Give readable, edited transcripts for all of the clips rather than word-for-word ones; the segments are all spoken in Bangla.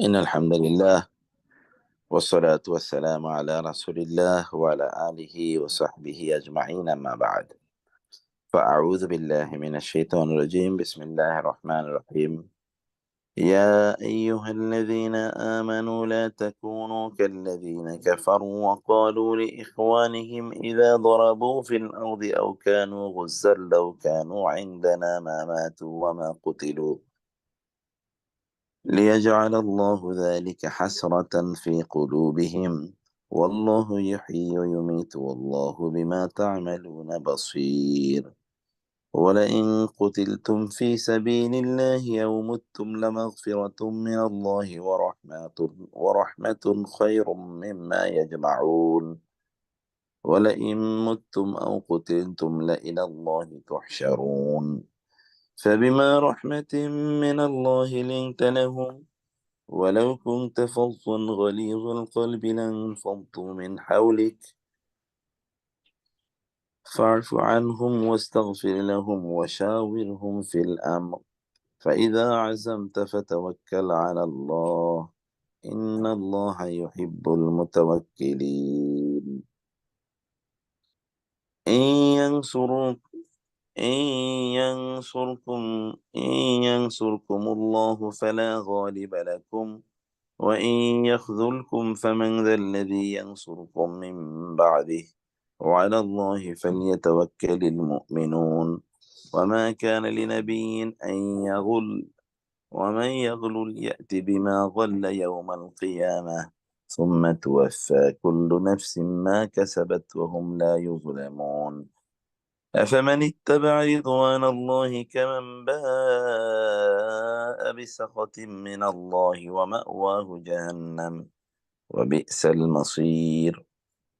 إن الحمد لله والصلاة والسلام على رسول الله وعلى آله وصحبه أجمعين، أما بعد. فأعوذ بالله من الشيطان الرجيم. بسم الله الرحمن الرحيم. يا أيها الذين آمنوا لا تكونوا كالذين كفروا وقالوا لإخوانهم إذا ضربوا في الأرض أو كانوا غزا لو كانوا عندنا ما ماتوا وما قتلوا ليجعل الله ذلك حسرة في قلوبهم، والله يحيي ويميت والله بما تعملون بصير. ولئن قتلتم في سبيل الله أو متم لمغفرة من الله ورحمة خير مما يجمعون. ولئن متم أو قتلتم لإلى الله تحشرون. فبما رحمة من الله لنت لهم، ولو كنت فظا غليظ القلب لانفضوا من حولك، فاعف عنهم واستغفر لهم وشاورهم في الأمر، فإذا عزمت فتوكل على الله، إن الله يحب المتوكلين. إن ينصروك إن ينصركم الله فلا غالب لكم، وإن يخذلكم فمن ذا الذي ينصركم من بعده، وعلى الله فليتوكل المؤمنون. وما كان لنبي أن يغل، ومن يغل يأت بما غل يوم القيامة، ثم توفى كل نفس ما كسبت وهم لا يظلمون. أفمن اتبع رضوان الله كمن باء بسخط من الله ومأواه جهنم، وبئس المصير.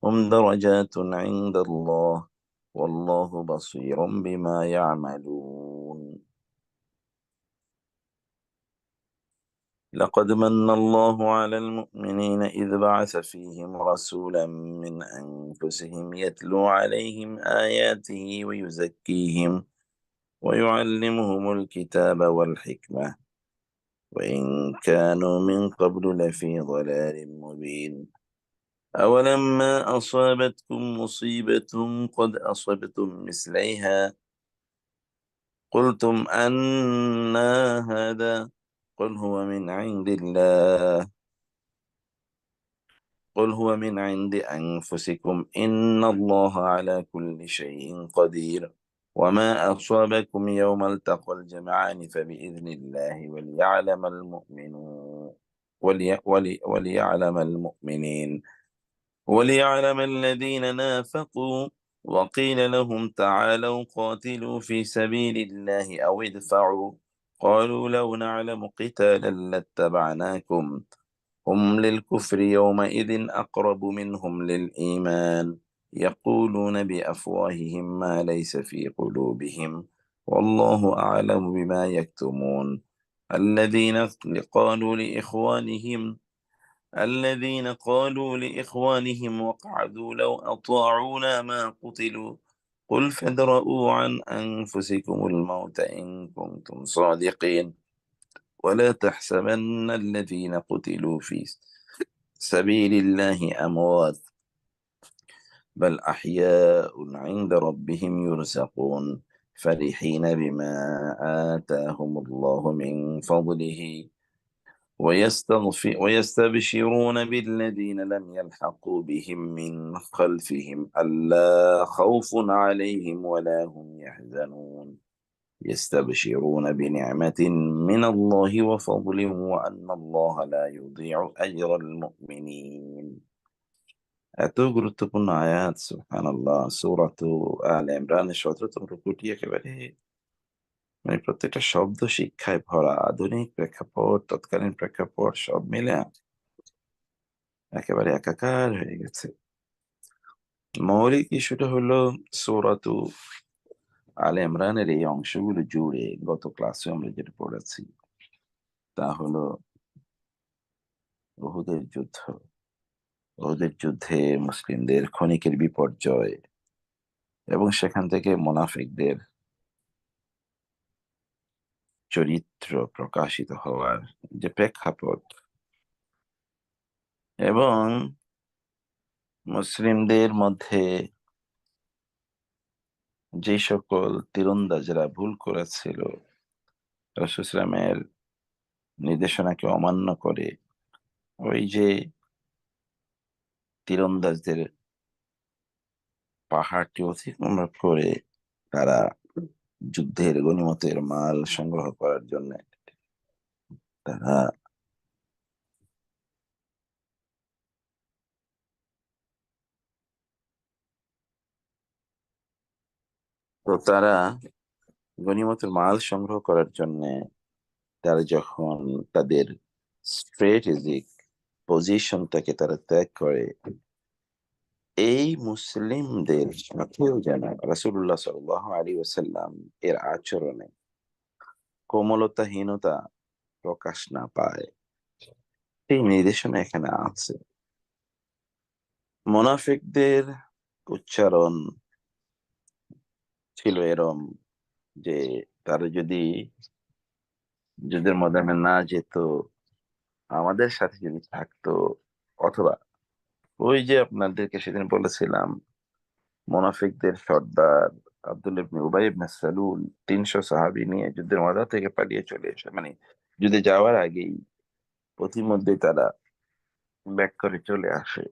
هم درجات عند الله، والله بصير بما يعملون. لقد من الله على المؤمنين إذ بعث فيهم رسولا من أنفسهم يتلو عليهم آياته ويزكيهم ويعلمهم الكتاب والحكمة، وإن كانوا من قبل لفي ضلال مبين. أولما أصابتكم مصيبة قد أصبتم مثليها قلتم أنى هذا، قل هو من عند الله قل هو من عند أنفسكم، إن الله على كل شيء قدير. وما أصابكم يوم التقى الجمعان فبإذن الله وليعلم المؤمنون وليعلم المؤمنين وليعلم الذين نافقوا. وقيل لهم تعالوا قاتلوا في سبيل الله أو ادفعوا، قالوا لو نعلم قتالا لاتبعناكم، هم للكفر يومئذ أقرب منهم للإيمان، يقولون بأفواههم ما ليس في قلوبهم، والله أعلم بما يكتمون. الذين قالوا لإخوانهم الذين قالوا لإخوانهم وقعدوا لو أطاعونا ما قتلوا، قل فادرءوا عن أنفسكم الموت إن كنتم صادقين، ولا تحسبن الذين قتلوا في سبيل الله أموات، بل أحياء عند ربهم يرزقون، فرحين بما آتاهم الله من فضله ويستبشرون بالذين لم يلحقوا بهم من خلفهم ألا خوف عليهم ولا هم يحزنون، يستبشرون بنعمة من الله وفضل وأن الله لا يضيع أجر المؤمنين. এত গুরুত্বপূর্ণ আয়াত, সুবহানাল্লাহ। সূরাত আলে ইমরানের ১৭তম রুকুটি একেবারে প্রত্যেকটা শব্দ শিক্ষায় ভরা। আধুনিক প্রেক্ষাপট, তৎকালীন প্রেক্ষাপট সব মিলে একেবারে একাকার হয়ে গেছে। মৌলিক ইস্যুটা হলো সূরাত আলে ইমরানের এই অংশগুলো জুড়ে গত ক্লাসে আমরা যেটা পড়েছি তা হলো উহুদের যুদ্ধ। উহুদের যুদ্ধে মুসলিমদের ক্ষণিকের বিপর্যয় এবং সেখান থেকে মুনাফিকদের চরিত্র প্রকাশিত হওয়ার যে প্রেক্ষাপট, এবং মুসলিমদের মধ্যে যে সকল তীরন্দাজরা ভুল করেছিল, রাসূল ইসলামের নির্দেশনাকে অমান্য করে, ওই যে তীরন্দাজদের পাহাড়টি অতিক্রম করে তারা যুদ্ধের গনিমতের মাল সংগ্রহ করার জন্য তারা তারা গনিমতের মাল সংগ্রহ করার জন্য তারা যখন তাদের স্ট্র্যাটেজিক পজিশনটাকে তারা ত্যাগ করে, এই মুসলিমদের সাথেও যেন রাসূলুল্লাহ সাল্লাল্লাহু আলাইহি ওয়াসাল্লাম এর আচরণে কোমলতাহীনতা প্রকাশ না পায়, এই নির্দেশনা এখানে আছে। মুনাফিকদের উচ্চারণ ছিল এরম যে তারা যদি যুদ্ধের ময়দানে না যেত, আমাদের সাথে যদি থাকতো, অথবা ওই যে আপনাদেরকে সেদিন বলেছিলাম মুনাফিকদের সর্দার আব্দুল্লাহ ইবনে উবাই ইবনে সালুল ৩০০ সাহাবী নিয়ে যুদ্ধের ময়দান থেকে পালিয়ে চলে এসে, মানে যুদ্ধে যাওয়ার আগেই পথিমধ্যে তারা ব্যাক করে চলে আসে।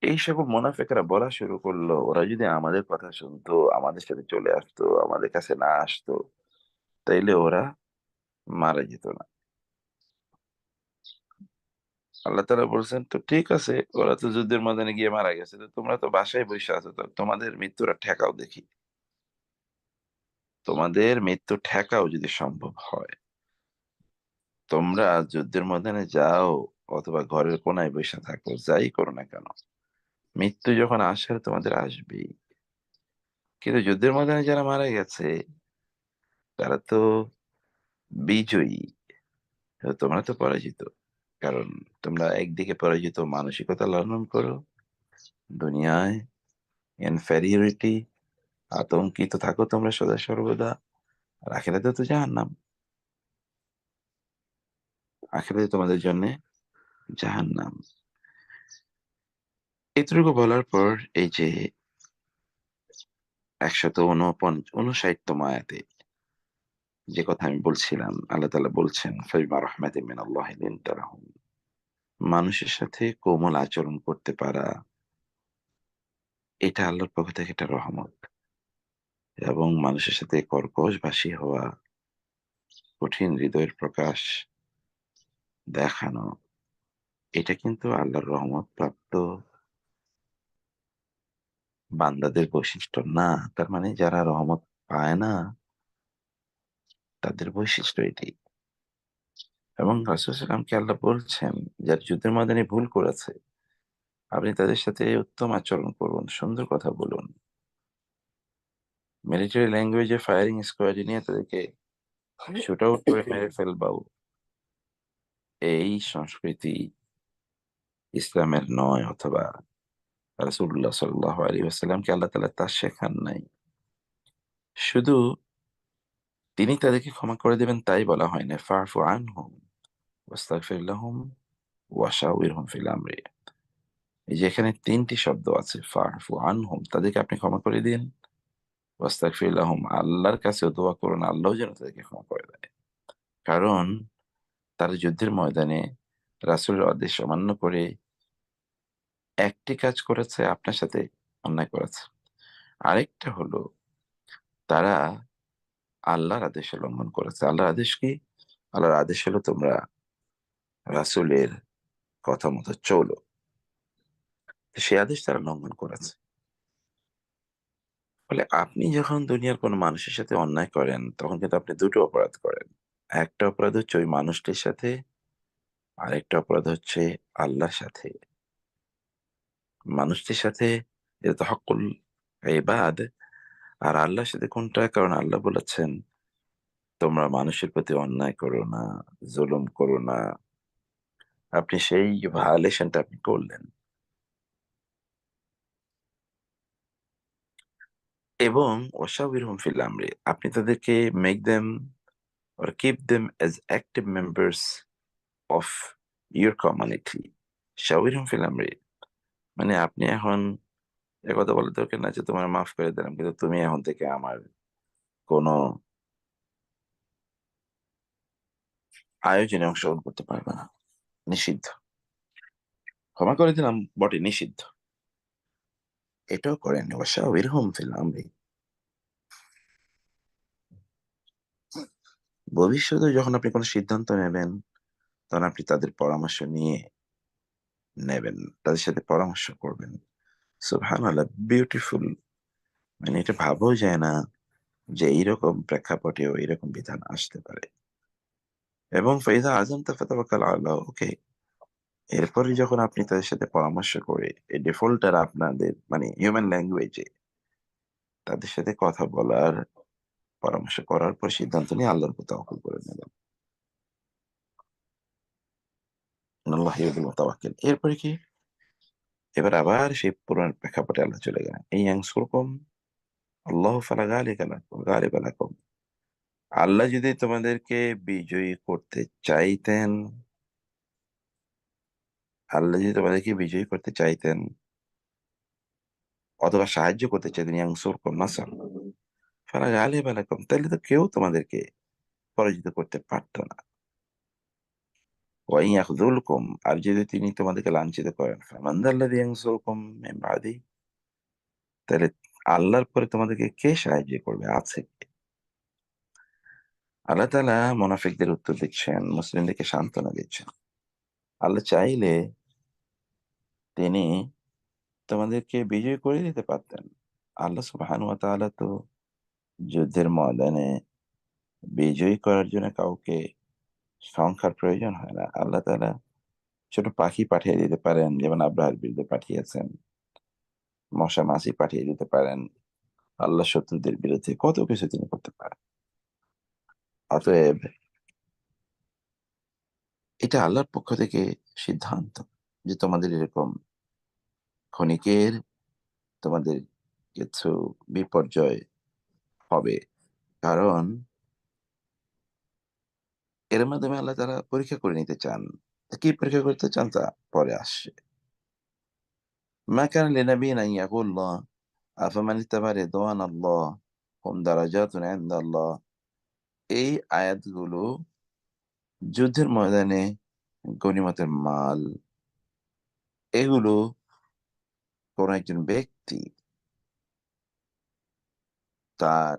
এই সকল মুনাফিকরা বলা শুরু করলো, ওরা যদি আমাদের কথা শুনতো, আমাদের সাথে চলে আসতো, আমাদের কাছে না আসতো, তাইলে ওরা মারা যেত না। আল্লাহ তাআলা বলছেন, তো ঠিক আছে, ওরা তো যুদ্ধের ময়দানে গিয়ে মারা গেছে, তো তোমরা তো বাসায় বসে আছো, তো তোমাদের মৃত্যুটা ঠেকাও দেখি। তোমাদের মৃত্যু ঠেকাও যদি সম্ভব হয়, তোমরা যুদ্ধের ময়দানে যাও অথবা ঘরের কোনায় বসে থাকো, যাই করো না কেন, মৃত্যু যখন আসার তোমাদের আসবেই। কিন্তু যুদ্ধের ময়দানে যারা মারা গেছে তারা তো বিজয়ী, তো তোমরা তো পরাজিত। কারণ তোমরা একদিকে পরাজিত মানসিকতা লালন করো, দুনিয়ায় ইনফেরিয়রিটি, আতঙ্কিত থাকো তোমরা সদা সর্বদা, আর আখিরাতে তো জাহান্নাম, আখিরাতে তোমাদের জন্য জাহান্নাম। এতটুকু বলার পর এই যে ১৫৯ আয়াতে যে কথা আমি বলছিলাম, আল্লাহ তাআলা বলছেন ফাবিমা রাহমাতিন মিনাল্লাহি লিনতা লাহুম, মানুষের সাথে কোমল আচরণ করতে পারা এটা আল্লাহর পক্ষ থেকে একটা রহমত। এবং মানুষের সাথে কর্কশভাষী হওয়া, কঠিন হৃদয়ের প্রকাশ দেখানো, এটা কিন্তু আল্লাহর রহমত প্রাপ্ত বান্দাদের বৈশিষ্ট্য না। তার মানে যারা রহমত পায় না তাদের বৈশিষ্ট্য এটি। এবং রাসূল সাল্লাল্লাহু আলাইহি ওয়াসাল্লামকে আল্লাহ বলছেন, যারা যুদ্ধের ময়দানে ভুল করেছে, আপনি তাদের সাথে উত্তম আচরণ করুন, সুন্দর কথা বলুন। মিলিটারি ল্যাঙ্গুয়েজে ফায়ারিং স্কোয়াডে নিয়ে তাদেরকে শুট আউট করে মেরে ফেলবাও, এই সংস্কৃতি ইসলামের নয়, অথবা রাসূলুল্লাহ সাল্লাল্লাহু আলাইহি ওয়াসাল্লামকে আল্লাহ তাআলা তা শেখান নাই। শুধু তিনি তাদেরকে ক্ষমা করে দিবেন তাই বলা হয় না। ফা'ফু আনহুম ওয়াস্তাগফির লাহুম ওয়াশাউরিরহুম ফিল আমরি। এই যে এখানে ৩ টি শব্দ আছে, ফা'ফু আনহুম, তাদেরকে আপনি ক্ষমা করে দিন, ওয়াস্তাগফির লাহুম, আল্লাহর কাছেও দোয়া করুন, আল্লাহও যেন তাদেরকে ক্ষমা করে দেয়। কারণ তারা যুদ্ধের ময়দানে রাসূলের আদেশ অমান্য করে একটি কাজ করেছে, আপনার সাথে অন্যায় করেছে। আরেকটা হলো তারা আল্লাহর আদেশ লঙ্ঘন করেছে। আল্লাহর আদেশ কি? আল্লাহর আদেশ হলো তোমরা রাসূলের কথা মতো চলো। তো সে আদেশ তারা লঙ্ঘন করেছে। ফলে আপনি যখন দুনিয়ার কোনো মানুষের সাথে অন্যায় করেন, তখন কিন্তু আপনি ২ টো অপরাধ করেন। একটা অপরাধ হচ্ছে ওই মানুষটির সাথে, আরেকটা অপরাধ হচ্ছে আল্লাহর সাথে। মানুষটির সাথে এটা তো হক্কুল ইবাদ, আর আল্লাহর সাথে কোনটা? কারণ আল্লাহ বলেছেন, তোমরা মানুষের প্রতি অন্যায় করো না, জুলুম করো না। আপনি সেই ভায়োলেশনটা আপনি করলেন। এবং ওয়াশাউরিরহুম ফিল আমরি, আপনি তাদেরকে make them or keep them as active members of your community. শাওরিহুম ফিল আমরি, মানে আপনি এখন একথা বলার দরকার না যে তোমার মাফ করে দিলাম, কিন্তু তুমি এখন থেকে আমার কোনো আয়োজনে অংশগ্রহণ করতে পারবে না, নিষিদ্ধ। ক্ষমা করে দিলাম বটে, নিষিদ্ধ। এটাও করেন ওয়াশাওরিরহুম ফিল আমরি। ভবিষ্যতে যখন আপনি কোনো সিদ্ধান্ত নেবেন, তখন আপনি তাদের পরামর্শ নিয়ে নেবেন, তাদের সাথে পরামর্শ করবেন। সুবহানাল্লাহ, বিউটিফুল। মানে এটা ভাবাও যায় না যে এইরকম প্রেক্ষাপটেও এরকম বিধান আসতে পারে। এবং ফাইদা আযামতা ফাতাওয়াক্কাল আলাল্লাহ, ওকে। এরপরে যখন আপনি তাদের সাথে পরামর্শ করে এই ডিফল্টার আপনাদের মানে হিউম্যান ল্যাঙ্গুয়েজে তাদের সাথে কথা বলার, পরামর্শ করার পর সিদ্ধান্ত নিয়ে আল্লাহর উপর তাওয়াক্কুল করে নেবেন। আল্লাহ ইউহিব্বুল মুতাওয়াক্কিল। এরপরে কি? এবার আবার সেই পুরান প্রেক্ষাপটে আল্লাহ চলে গেলেন। ইন ইয়ানসুরকুম আল্লাহু ফালা গালিবা লাকুম। আল্লাহ যদি তোমাদেরকে বিজয়ী করতে চাইতেন, আল্লাহ যদি তোমাদেরকে বিজয়ী করতে চাইতেন অথবা সাহায্য করতে চাইতেন, ইয়ানসুরকুম নাসরান ফালা গালিবা লাকুম, তাহলে তো কেউ তোমাদেরকে পরাজিত করতে পারত না। ওয়া ইন ইয়াখযুলকুম, আর যদি তিনি তোমাদেরকে লাঞ্ছিত করেন, ফামান যাল্লাযী ইয়ানসুরকুম মিন বাদি, তাহলে আল্লাহর পরে তোমাদেরকে কে সাহায্য করবে? আছে কে? আল্লাহ তাআলা মুনাফিকদের উত্তর দিচ্ছেন, মুসলিমদেরকে সান্ত্বনা দিচ্ছেন। আল্লাহ চাইলে তিনি তোমাদেরকে বিজয় করে দিতে পারতেন। আল্লাহ সুবহানাহু ওয়া তাআলা তো যুদ্ধের ময়দানে বিজয়ী করার জন্য কাউকে সংখ্যার প্রয়োজন হয় না। আল্লাহ তাআলা ছোট পাখি পাঠিয়ে দিতে পারেন, যেমন আব্রাহার বিরুদ্ধে পাঠিয়েছেন। মশা মাছি পাঠিয়ে দিতে পারেন। আল্লাহ শত্রুদের বিরুদ্ধে কত কিছু তিনি করতে পারেন। অতএব এটা আল্লাহর পক্ষ থেকে সিদ্ধান্ত যে তোমাদের এরকম ক্ষণিকের তোমাদের কিছু বিপর্যয় হবে। কারণ এর মাধ্যমে আল্লাহ তাআলা পরীক্ষা করে নিতে চান। কি পরীক্ষা করতে চান তা পরে আসছে। মা কানা লিনাবিয়্যিন আন ইয়াকুলা আফামান ইত্তাবা রিদওয়ান আল্লাহ হুম দারাজাতুন ইনদাল্লাহ। এই আয়াতগুলো যুদ্ধের ময়দানে গনিমতের মাল, এগুলো কোন একজন ব্যক্তি তার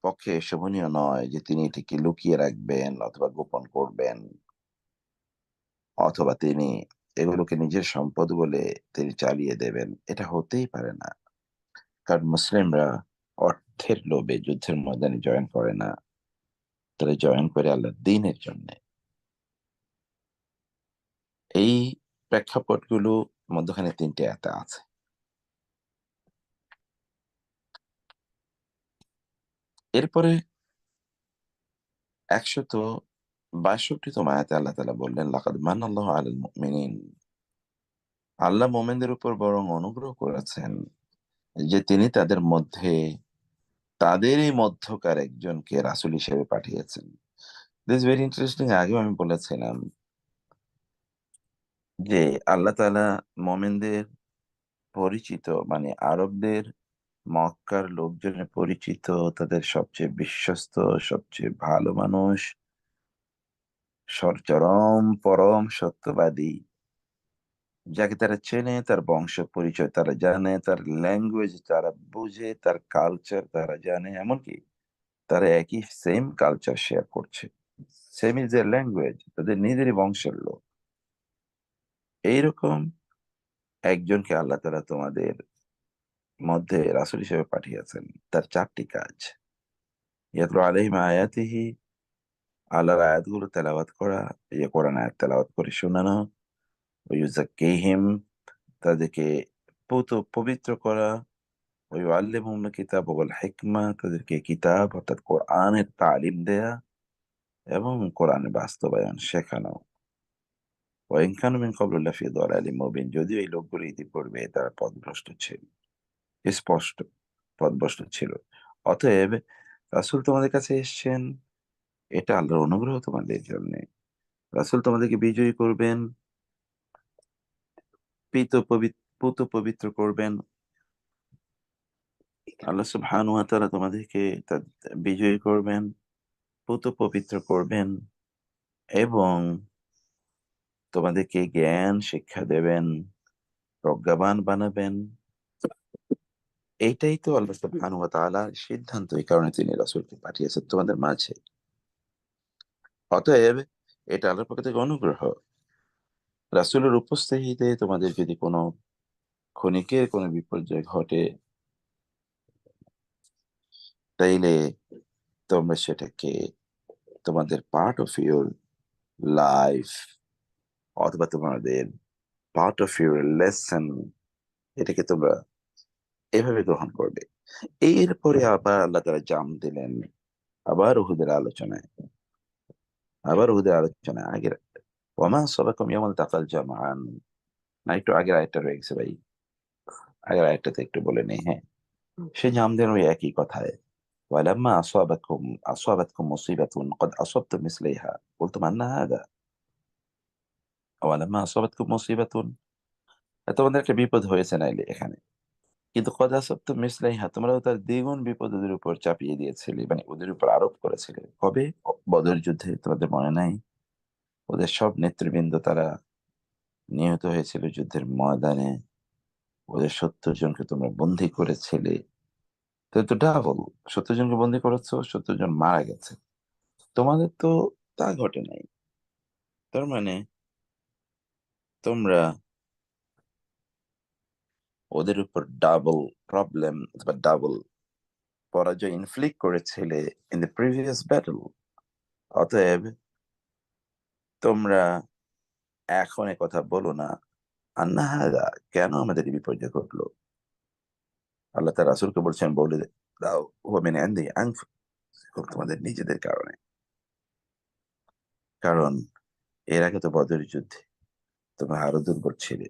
পক্ষে শোভনীয় নয় যে তিনি এটিকে লুকিয়ে রাখবেন অথবা গোপন করবেন, অথবা তিনি এগুলোকে নিজের সম্পদ বলে তিনি চালিয়ে দেবেন। এটা হতেই পারে না। কারণ মুসলিমরা অর্থের লোভে যুদ্ধের ময়দানে জয়েন করে না। তারা জয়েন করে আল্লাহর দ্বীনের জন্যে। এই প্রেক্ষাপটগুলো মধ্যখানে ৩ টে আয়াতে আছে। এরপরে ১৬২ তম আয়াতে আল্লাহ তাআলা বললেন, লাকাদ মান্নাল্লাহু আলাল মুমিনিন। আল্লাহ মুমিনদের উপর বরং অনুগ্রহ করেছেন যে তিনি তাদের মধ্যে তাদেরই মধ্যকার একজনকে রাসূল হিসেবে পাঠিয়েছেন। This very interesting. আগেও আমি বলেছিলাম যে আল্লাহ তাআলা মুমিনদের পরিচিত মানে আরবদের, মক্কার লোকজনের পরিচিত তাদের সবচেয়ে বিশ্বস্ত, সবচেয়ে ভালো মানুষ, চরম পরম সত্যবাদী, যাকে তারা চেনে, তার বংশ পরিচয় তারা জানে, তার ল্যাঙ্গুয়েজ তারা বুঝে, তার কালচার তারা জানে। এমনকি তারা একই সেম কালচার শেয়ার করছে। সেম ইজ দেয়ার ল্যাঙ্গুয়েজ, তাদের নিজেরই বংশের লোক। এইরকম একজনকে আল্লাহ তাআলা তোমাদের মধ্যে রাসূল হিসেবে পাঠিয়েছেন। তার ৪ টি কাজ। ইয়াতলু আলাইহিম আয়াতিহি, আল্লাহর আয়াতগুলো তেলাওয়াত করা, কোরআন আয়াত তেলাওয়াত করে শোনানো। ওয়া ইউযাক্কিহিম, তাদেরকে পবিত্র করা। ওয়া ইউআল্লিমুহুমুল কিতাব ওয়াল হিকমা, তাদেরকে কিতাব অর্থাৎ কোরআনের তালিম দেয়া এবং কোরআনের বাস্তবায়ন শেখানো। ওয়া ইন কানু মিন ক্বাবলু লাফি দালালিম মুবিন, যদিও এই লোকগুলো ইতিপূর্বে তারা পথভ্রষ্ট ছিল, স্পষ্ট পথভ্রষ্ট ছিল। অতএব রাসূল তোমাদের কাছে এসেছেন, এটা আল্লাহর অনুগ্রহ তোমাদের জন্যে। রাসূল তোমাদেরকে বিজয়ী করবেন, পূত পবিত্র করবেন। আল্লাহ সুবহানাহু ওয়া তাআলা তোমাদেরকে বিজয়ী করবেন, পূত পবিত্র করবেন এবং তোমাদেরকে জ্ঞান শিক্ষা দেবেন, প্রজ্ঞাবান বানাবেন। এইটাই তো আল্লাহ সুবহানাহু ওয়া তাআলার সিদ্ধান্ত। এই কারণে তিনি রাসূলকে পাঠিয়েছেন তোমাদের মাঝে। অতএব এটা আল্লাহর পক্ষ থেকে অনুগ্রহ। রাসূলের উপস্থিতিতে তোমাদের যদি কোনো ক্ষণিকের কোনো বিপর্যয় ঘটে, তাইলে তোমরা সেটাকে তোমাদের পার্ট অফ ইউর লাইফ অথবা তোমাদের পার্ট অফ ইউর লেসন, এটাকে তোমরা এভাবে গ্রহণ করবে। এরপরে আবার আল্লাহ তাআলা জাম দিলেন। আবার উহুদের আলোচনায়, আগের ওয়ামা আসাবাকুম ইয়াওমাল তাকাল জামআন। না, একটু আগের আয়াতটা রয়ে গেছে ভাই। আগের আয়াতটাতে একটু বলে নেই, হ্যাঁ? সে জাম দেন ওই একই কথায়। ওয়ালাম্মা আসাবাতকুম মুসিবাতুন ক্বাদ আসাবতুম মিসলাইহা কুলতুম আন্না হাযা। ওয়ালাম্মা আসাবাতকুম মুসিবাতুন, তোমাদের একটা বিপদ হয়েছে নাইলে এখানে। কিন্তু ক্বাদ আসাবতুম মিসলাইহা, তোমরাও তার দ্বিগুণ বিপদ ওদের উপর চাপিয়ে দিয়েছিলে, মানে ওদের উপর আরোপ করেছিলে। কবে? বদর যুদ্ধে, তোমাদের মনে নাই? ওদের সব নেতৃবৃন্দ তারা নিহত হয়েছিল যুদ্ধের ময়দানে। ওদের ৭০ জনকে তোমরা বন্দী করেছিলে। তো ডাবল, ৭০ জনকে বন্দী করেছো, ৭০ জন মারা গেছে। তোমাদের তো তা ঘটে নাই। তার মানে তোমরা ওদের উপর ডাবল প্রবলেম অথবা ডাবল পরাজয় ইনফ্লিক্ট করেছিলে ইন দ্য প্রিভিয়াস ব্যাটল। অতএব তোমরা এখন এ কথা বলো না, আন্না হাযা, কেন আমাদের এই বিপর্যয় ঘটলো। আল্লাহ তার রাসূলকে বলছেন, বলে দাও, হুয়া মিন ইনদি আনফুসিকুম, তোমাদের নিজেদের কারণে। কারণ এর আগে তো বদরের যুদ্ধে তোমরা আরো দুর্বল ছিলে,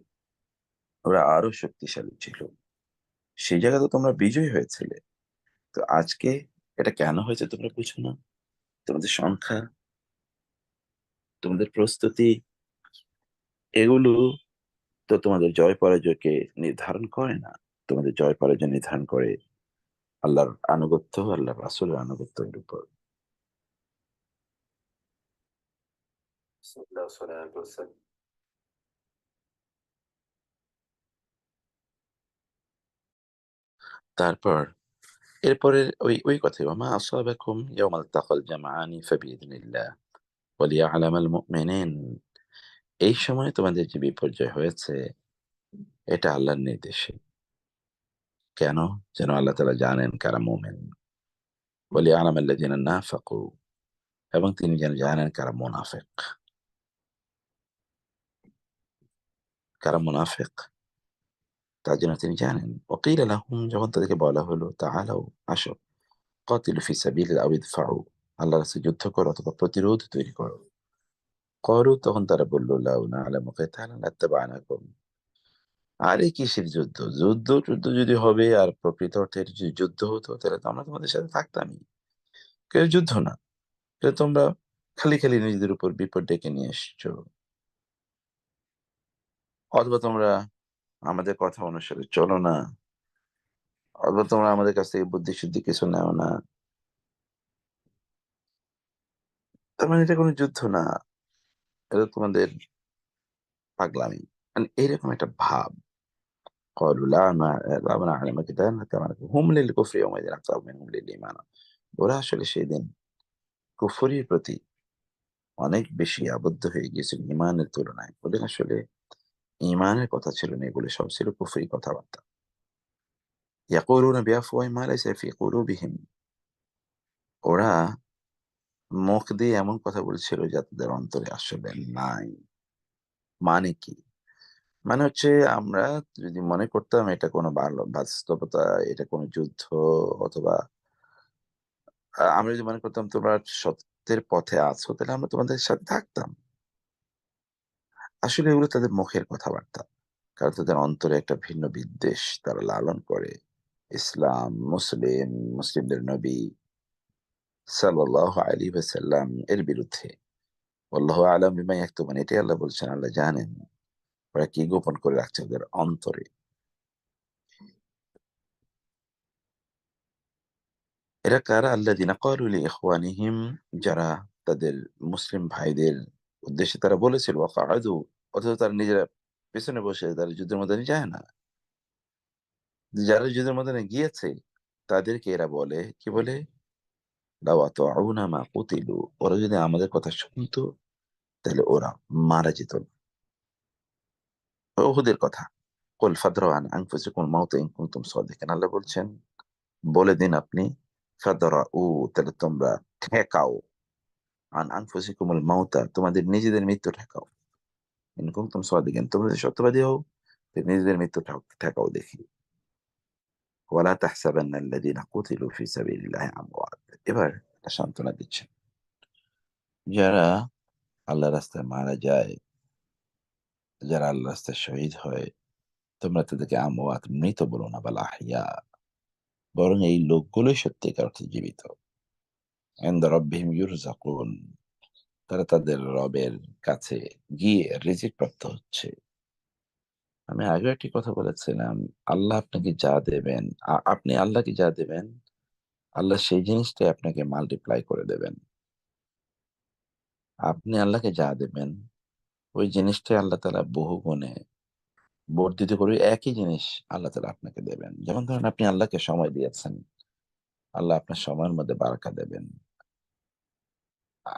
ওরা আরো শক্তিশালী ছিল। সেই জায়গায় তো তোমরা বিজয়ী হয়েছিলে। তো আজকে এটা কেন হয়েছে তোমরা বুঝো না? তোমাদের সংখ্যা, তোমাদের প্রস্তুতি, এগুলো তো তোমাদের জয় পরাজয়কে নির্ধারণ করে না। তোমাদের জয় পরাজয় নির্ধারণ করে আল্লাহর আনুগত্য, আল্লাহর রাসূলের আনুগত্যের উপর। তারপর এরপরে ওই কথাই, ওয়া মা আসাবাকুম ইয়াওমাল তাকাল জামআনি ফাবিইذনিল্লাহ ওয়া লিয়া'লামাল মুমিনিন। এই সময় তোমাদের যে বিপর্যয় হয়েছে, এটা আল্লাহর নির্দেশে। কেন? যেন আল্লাহ তাআলা জানেন কারা মুমিন। ওয়া লিয়া'লামাল্লাযিনা নাফাকু, এবং তিনি যেন জানেন কারা মুনাফিক। কারা মুনাফিক তার জন্য তিনি জানেন। ওয়াকিলা লাহুম, যখন তাদেরকে বলা হলো, তাআলাউ, আসো, কাতিলু ফি সাবিলিল্লাহ আও ইদফাউ, আল্লাহর রাস্তায় যুদ্ধ করো অথবা প্রতিরোধ তৈরি করো। ক্বালু, তখন তারা বলল, লাউ না'লামু কিতালান লাত্তাবা'নাকুম। আরে কিসের যুদ্ধ? যুদ্ধ যদি হবে আর প্রকৃত অর্থের যদি যুদ্ধ হতো, তাহলে তো আমরা তোমাদের সাথে থাকতামই। কিন্তু যুদ্ধ না। এটা তোমরা খালি নিজেদের উপর বিপদ ডেকে নিয়ে এসছো। অথবা তোমরা আমাদের কথা অনুসারে চলো না, অথবা তোমরা আমাদের কাছ থেকে বুদ্ধি-শুদ্ধি কিছু নেও না। তার মানে এটা কোনো যুদ্ধ না। এটা তোমাদের পাগলামি। মানে এরকম একটা ভাব। قالوا لا نعلم كتابا نتبعناه هم للكفر يومئذ أقرب منهم للإيمان। ওরা আসলে সেদিন কুফরির প্রতি অনেক বেশি আবদ্ধ হয়ে গিয়েছিল ঈমানের তুলনায়। ওদের আসলে ঈমানের কথা ছিল না, এগুলো সব ছিল কুফরি কথাবার্তা। ইয়াকুলুনা বিআফওয়াহিহিম মা লাইসা ফি কুলুবিহিম। ওরা মুখ দিয়ে এমন কথা বলছিল যা তাদের অন্তরে আসলে নাই। মানে কি? মানে হচ্ছে, আমরা যদি মনে করতাম এটা কোনো বাস্তবতা, এটা কোনো যুদ্ধ, অথবা আমরা যদি মনে করতাম তোমরা সত্যের পথে আছো, তাহলে আমরা তোমাদের সাথে থাকতাম। আসলে এগুলো তাদের মুখের কথাবার্তা। কারণ তাদের অন্তরে একটা ভিন্ন বিদ্বেষ তারা লালন করে। ইসলাম, মুসলিমদের নবী সাল্লাল্লাহু আলাইহি ওয়াসাল্লাম এর বিরুদ্ধে। আল্লাহু আ'লাম বিমা ইয়াকতুবুন, এটাই আল্লাহ বলছেন, আল্লাহ জানেন ওরা কি গোপন করে রাখছে ওদের অন্তরে। এরা কারা? আল্লাযিনা ক্বালু লিইখওয়ানিহিম, যারা তাদের মুসলিম ভাইদের উদ্দেশ্যে তারা বলেছিল ওয়াকা'আদু, অথচ তারা নিজেরা পেছনে বসে তারা যুদ্ধের ময়দানে যায় না। যারা যুদ্ধের ময়দানে গিয়েছে তাদেরকে এরা বলে, কি বলে? লাউ আতাউনা মা কুতিলু, ওরা যদি আমাদের কথা শুনতো তাহলে ওরা মারা যেত না। উহুদের কথা। কুল ফাদরাউ আন আনফুসিকুমুল মাউতা ইন কুনতুম সাদিকিন, আল্লাহ বলছেন, বলে দিন আপনি, ফাদরাউ, তাহলে তোমরা ঠেকাও, আন আনফুসিকুমুল মাউতা, তোমাদের নিজেদের মৃত্যু ঠেকাও। ইন কুনতুম সাদিকিন, তোমরা যদি সত্যবাদী হও তো নিজেদের মৃত্যু ঠেকাও দেখি। ওয়ালা তাহসাবান্না আল্লাযীনা কুতিলু ফি সাবিলিল্লাহি আমওয়াত। এবার একটা সান্ত্বনা দিচ্ছেন। যারা আল্লাহর রাস্তায় মারা যায়, যারা আল্লাহর রাস্তায় শহীদ হয়, তোমরা তাদেরকে আমওয়াত, মৃত বলো না, বাল আহইয়া, বরং এই লোকগুলোই সত্যিকার অর্থে জীবিত। ইনদা রাব্বিহিম ইউরযাকুন, তারা তাদের রবের কাছে গিয়ে রিজিক প্রাপ্ত হচ্ছে। আমি আগেও একটি কথা বলেছিলাম, আল্লাহ আপনাকে যা দেবেন, আপনি আল্লাহকে যা দেবেন, আল্লাহ সেই জিনিসটাই আপনাকে মাল্টিপ্লাই করে দেবেন। আপনি আল্লাহকে যা দেবেন, ওই জিনিসটাই আল্লাহ তাআলা বহু গুণে বর্ধিত করে একই জিনিস আল্লাহ তাআলা আপনাকে দেবেন। যেমন ধরেন আপনি আল্লাহকে সময় দিয়েছেন, আল্লাহ আপনার সময়ের মধ্যে বারাকা দেবেন।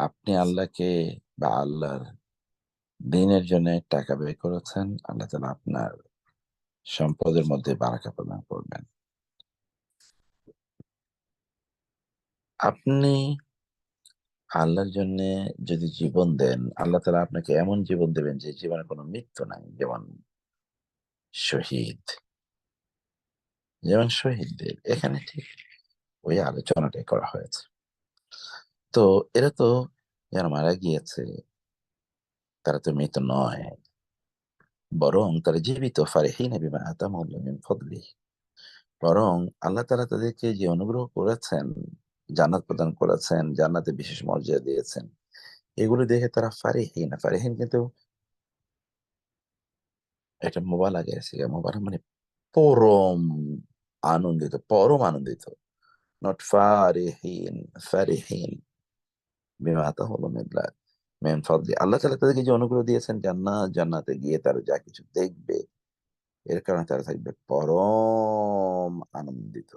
আপনি আল্লাহকে বা আল্লাহর দ্বীনের জন্যে টাকা ব্যয় করেছেন, আল্লাহ তাআলা আপনার সম্পদের মধ্যে বারাকা প্রদান করবেন। আপনি আল্লাহর জন্যে যদি জীবন দেন, আল্লাহ তাআলা আপনাকে এমন জীবন দেবেন যে জীবনে কোনো মৃত্যু নাই। যেমন শহীদ, যেমন শহীদদের এখানে ঠিক ওই আলোচনাটাই করা হয়েছে। তো এরা তো যারা মারা গিয়েছে তারা তো মৃত নয়, বরং তারা জীবিত। ফারিহিনা বিমা আতামাহুল্লাহু মিন ফাদলিহি, বরং আল্লাহ তাআলা তাদেরকে যে অনুগ্রহ করেছেন, জান্নাত প্রদান করেছেন, জান্নাতে বিশেষ মর্যাদা দিয়েছেন, এগুলো দেখে তারা ফারিহিনা, ফারিহিন কিন্তু একটা মোবালাগা আছে। মোবালাগা মানে পরম আনন্দিত, পরম আনন্দিত। নট ফারিহিন, ফারিহিন বিমা আতাহুল্লাহু মিন ফাদলি। আল্লাহ তাআলা তাদেরকে যে অনুগ্রহ দিয়েছেন জান্নাত, জান্নাতে গিয়ে তারা যা কিছু দেখবে এর কারণে তারা থাকবে পরম আনন্দিত।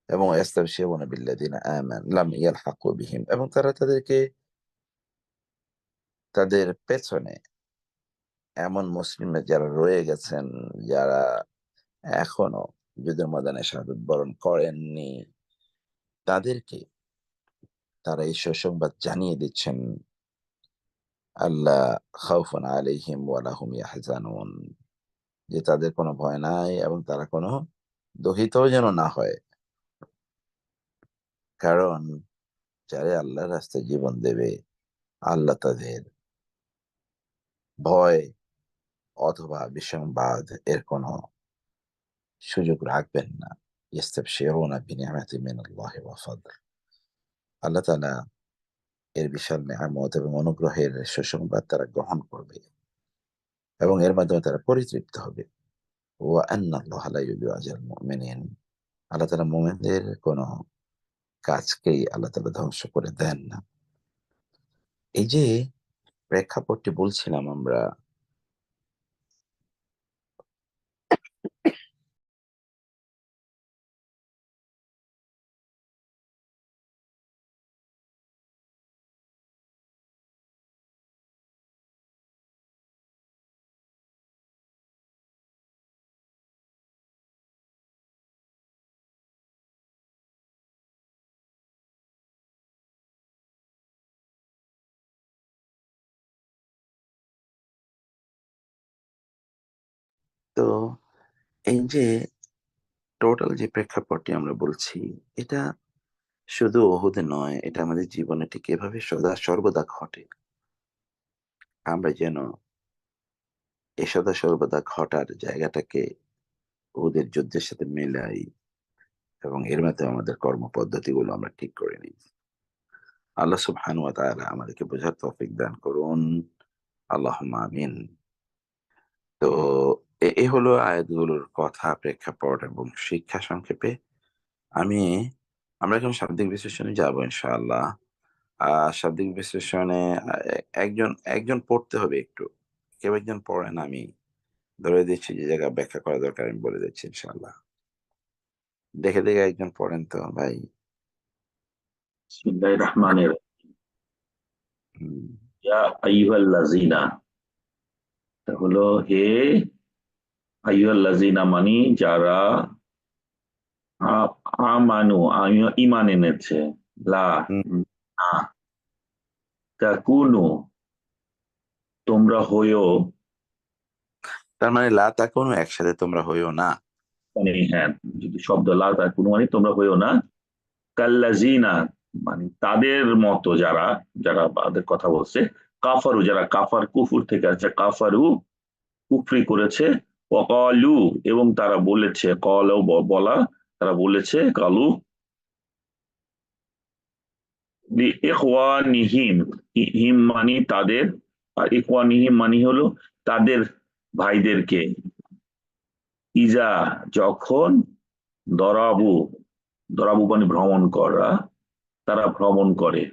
এবং ইয়াস্তাবশিরুনা বিল্লাযিনা লাম ইয়ালহাকু বিহিম, এবং তারা তাদেরকে তাদের পেছনে এমন মুসলিমরা যারা রয়ে গেছেন, যারা এখনো যুদ্ধের ময়দানে শাহাদাত বরণ করেননি, তাদেরকে তারা এই সুসংবাদ জানিয়ে দিচ্ছেন, আল্লাহ খাউফুন আলাইহিম ওয়া লা হুম ইয়াহজানুন, যে তাদের কোনো ভয় নাই এবং তারা কোনো দুঃখিতও যেন না হয়। কারণ যারা আল্লাহর রাস্তায় জীবন দেবে, আল্লাহ তাদের ভয় অথবা বিসংবাদ এর কোনো সুযোগ রাখবেন না। ইস্তাবশিরুনা বিনিআমাতিন মিনাল্লাহি ওয়া ফাদল। আল্লাহ তাআলা এর বিশাল নেয়ামত এবং অনুগ্রহের সুসংবাদ তারা গ্রহণ করবে এবং এর মাধ্যমে তারা পরিতৃপ্ত হবে। ওয়া আন্নাল্লাহা লা ইউযিউ আজরাল মুমিনিন, আল্লাহ তাআলা মুমিনদের কোনো কাজকেই আল্লাহ তাআলা ধ্বংস করে দেন না। এই যে প্রেক্ষাপটটি বলছিলাম আমরা, তো এই যে টোটাল যে প্রেক্ষাপটটি আমরা বলছি, এটা শুধু ওহুদে নয়, এটা আমাদের জীবনে ঠিক এভাবে সদা সর্বদা ঘটে। আমরা যেন এ সদা সর্বদা ঘটার জায়গাটাকে ওদের যুদ্ধের সাথে মেলাই এবং এর মাধ্যমে আমাদের কর্মপদ্ধতিগুলো আমরা ঠিক করে নিই। আল্লাহ সুবহানাহু ওয়া তাআলা আমাদেরকে বোঝার তৌফিক দান করুন। আল্লাহুম্মা আমিন। তো এ হলো আয়াতগুলোর কথা, প্রেক্ষাপট এবং শিক্ষা সংক্ষেপে। আমি আমরা এখন শাব্দিক বিশ্লেষণে যাবো ইনশাআল্লাহ। আ শাব্দিক বিশ্লেষণে একজন একজন পড়তে হবে একটু। কেউ একজন পড়েন, আমি ধরে দিচ্ছি যে জায়গায় ব্যাখ্যা করা দরকার আমি বলে দিচ্ছি ইনশাআল্লাহ। দেখে, দেখে একজন পড়েন তো ভাই। বিসমিল্লাহির রহমানির রহিম। হুম, ইয়া আইয়ুহাল্লাযিনা, তা হলো হে আইয়ুহাল্লাযিনা মানে যারা আমানু ঈমান এনেছে, লা হুম। না তাকুনু তোমরা হইও, তার মানে লা তাকুনু একসাথে তোমরা হইও না। মানে হ্যাঁ, যদি শব্দ লা তাকুনু মানে তোমরা হইও না, কাল্লাযিনা মানে তাদের মতো যারা, যারা তাদের কথা বলছে, কাফারু যারা কাফার কুফুর থেকে আছে, কাফারু কুফরি করেছে, ওয়াকালু এবং তারা বলেছে, কলও বলা, তারা বলেছে, কালু ইখওয়ানিহিম, হিম মানি তাদের, আর ইখওয়ানিহিম মানি হলো তাদের ভাইদেরকে, ইজা যখন, দরাবু, দরাবু মানে ভ্রমণ করা, তারা ভ্রমণ করে,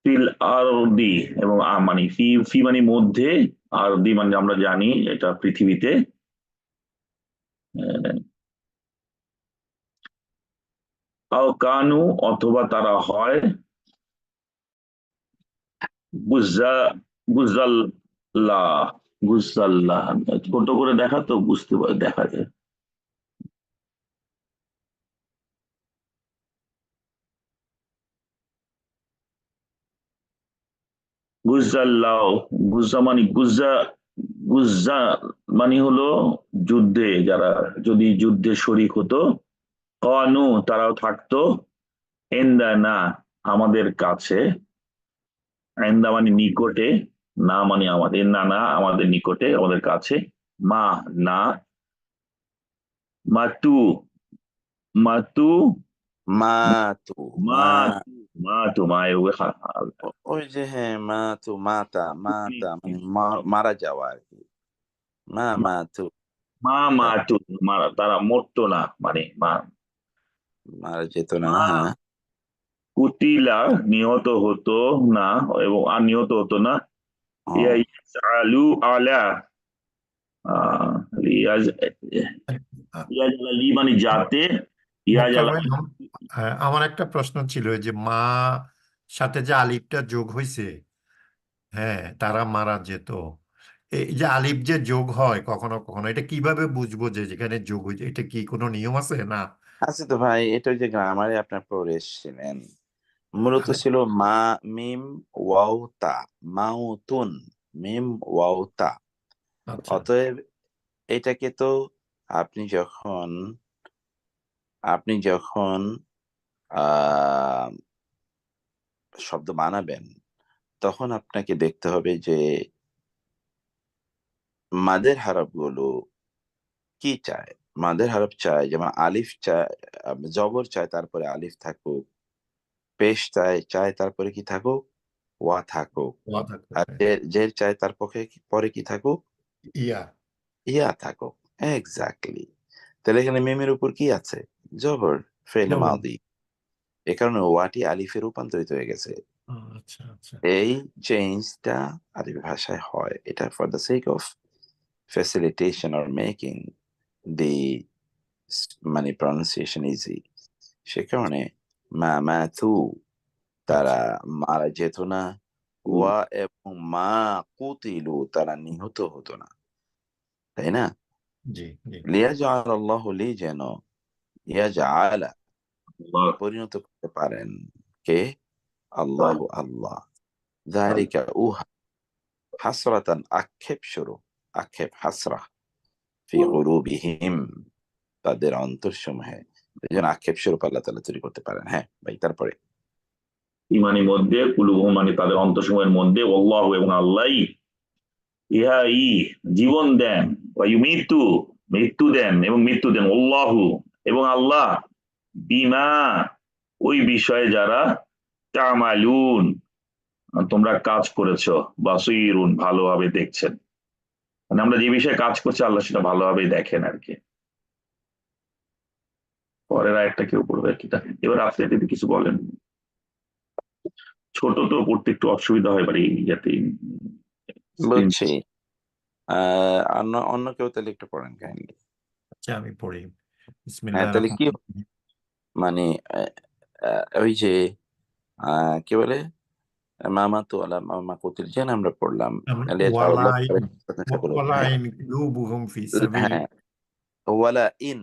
ফিল আরদি এবং মানে ফি ফি মানে মধ্যে, আরদি মানে আমরা জানি এটা পৃথিবীতে, আও কানু অথবা তারা হয়, গুজ্জা গুজ্জাল্লাহ, গুজ্জাল্লাহ ছোট করে দেখা তো বুঝতে পারে, দেখা যায় গুজ্জাল্লাহ, গুজ্জা মানে গুজ্জা, গুজ্জা মানে হলো যুদ্ধে যারা, যদি যুদ্ধে শরিক হতো, কানু তারাও থাকতো, এন্দা না আমাদের কাছে, এন্দা মানে নিকটে, না মানে আমাদের, না না আমাদের নিকটে, আমাদের কাছে, মা না, মাতু মাতু মাতু মা মাতু মাতু মায়ের ওই যে হ্যাঁ, মাতু মাতা মাতা মানে মারা যাওয়া আরকি। মাতু মা তারা মাতু মারা, তারা মরতো না মানে মা, মারা যেত না, মা হ্যাঁ। কুতিলা নিহত হতো না, এবং আর নিহত হতো না, ও আলু আলা, ইয়াজ ইয়াজালা লি মানে যাতে, মোক্তার ইয়াজালা ভাই, আমার একটা প্রশ্ন ছিল, এই যে মা সাথে যে আলিফটা যোগ হয়েছে, হ্যাঁ, তারা মারা যেত, এই যে আলিফ যে যোগ হয় কখনো কখনো, এটা কিভাবে বুঝবো যে যেখানে যোগ হয়েছে? এটা কি কোনো নিয়ম আছে না? আছে তো ভাই, এটা ওই যে গ্রামারে আপনার পড়ে এসেছিলেন। মূলত হ্যাঁ, ছিল মা মিম ওয়াও তা, মাউতুন, মিম ওয়াও তা। আচ্ছা। অতএব এটাকে তো আপনি যখন আপনি যখন আহ শব্দ বানাবেন, তখন আপনাকে দেখতে হবে যে মাদের হরফগুলো কি চায়। মাদের হরফ চায় যেমন আলিফ চায়, জবর চায় তারপরে আলিফ থাকুক, পেশ চায় চায় তারপরে কি থাকুক, ওয়া থাকুক। ওয়া থাকবে, আর হ্যাঁ। জের চায় তার পক্ষে পরে কি থাকুক, ইয়া। ইয়া থাকুক। এক্স্যাক্টলি। তাহলে এখানে মিমের উপর কি আছে? জবর, ফেলে জবর। মাদি। এ কারণে ওয়াটি আলিফে রূপান্তরিত হয়ে গেছে। আচ্ছা আচ্ছা। এই চেঞ্জটা আরবি ভাষায় হয়। এটা for the sake of facilitation or making the মানে প্রনাউন্সিয়েশন ইজি। সে কারণে মামাথু, তারা আচ্ছা। মারা যেত না। ওয়া এবং মা কুতিলু, তারা নিহত হতো না। তাই না? জি জি, লিয়াজআল আল্লাহু লি, যেন ইয়াজআলা পরিণত করতে পারেন কে? আল্লাহ, আল্লাহ। যালিকা উহা হাসরাতান আক্ষেপ স্বরূপ, আক্ষেপ হাসরা ফি কুলুবিহিম, তাদের অন্তরসমূহে। এজন্য আক্ষেপ স্বরূপ আল্লাহ তাআলা তৈরি করতে পারেন। হ্যাঁ ভাই, তারপরে? ইমানি মধ্যে, কুলুবুহুম মানে তাদের অন্তঃসমূহের মধ্যে, আল্লাহ এবং আল্লাহ, ইহা জীবন দেন, মৃত্যু, মৃত্যু দেন এবং মৃত্যু দেন, আল্লাহু এবং আল্লাহ, বিমা ওই বিষয়ে যারা, তামালুন, তোমরা কাজ করেছো, বাসিরুন ভালোভাবে দেখছেন, মানে আমরা যে বিষয়ে কাজ করছি আল্লাহ সেটা ভালোভাবে দেখেন আর কি। পরের আরেকটা কেউ পড়বে কিটা, এবার আপনি যদি কিছু বলেন। ছোট তো পড়তে একটু অসুবিধা হয় বাড়ি ইয়াতে স্ক্রিন। বুঝছি। অন্য অন্য কেউ তাহলে একটু পড়েন কাইন্ডলি। আচ্ছা, আমি পড়ি। হ্যাঁ, বিসমিল্লাহ তাহলে কি রহমান রহিম। মানে ওই যে কি বলে মামা তো আলা মামা কুতিল যেন আমরা পড়লাম আল্লাহ প্রশংসা করুক। হ্যাঁ, ওয়ালাইন কুলুবুহুম ফি সাবিল। হ্যাঁ, ওয়ালা ইন,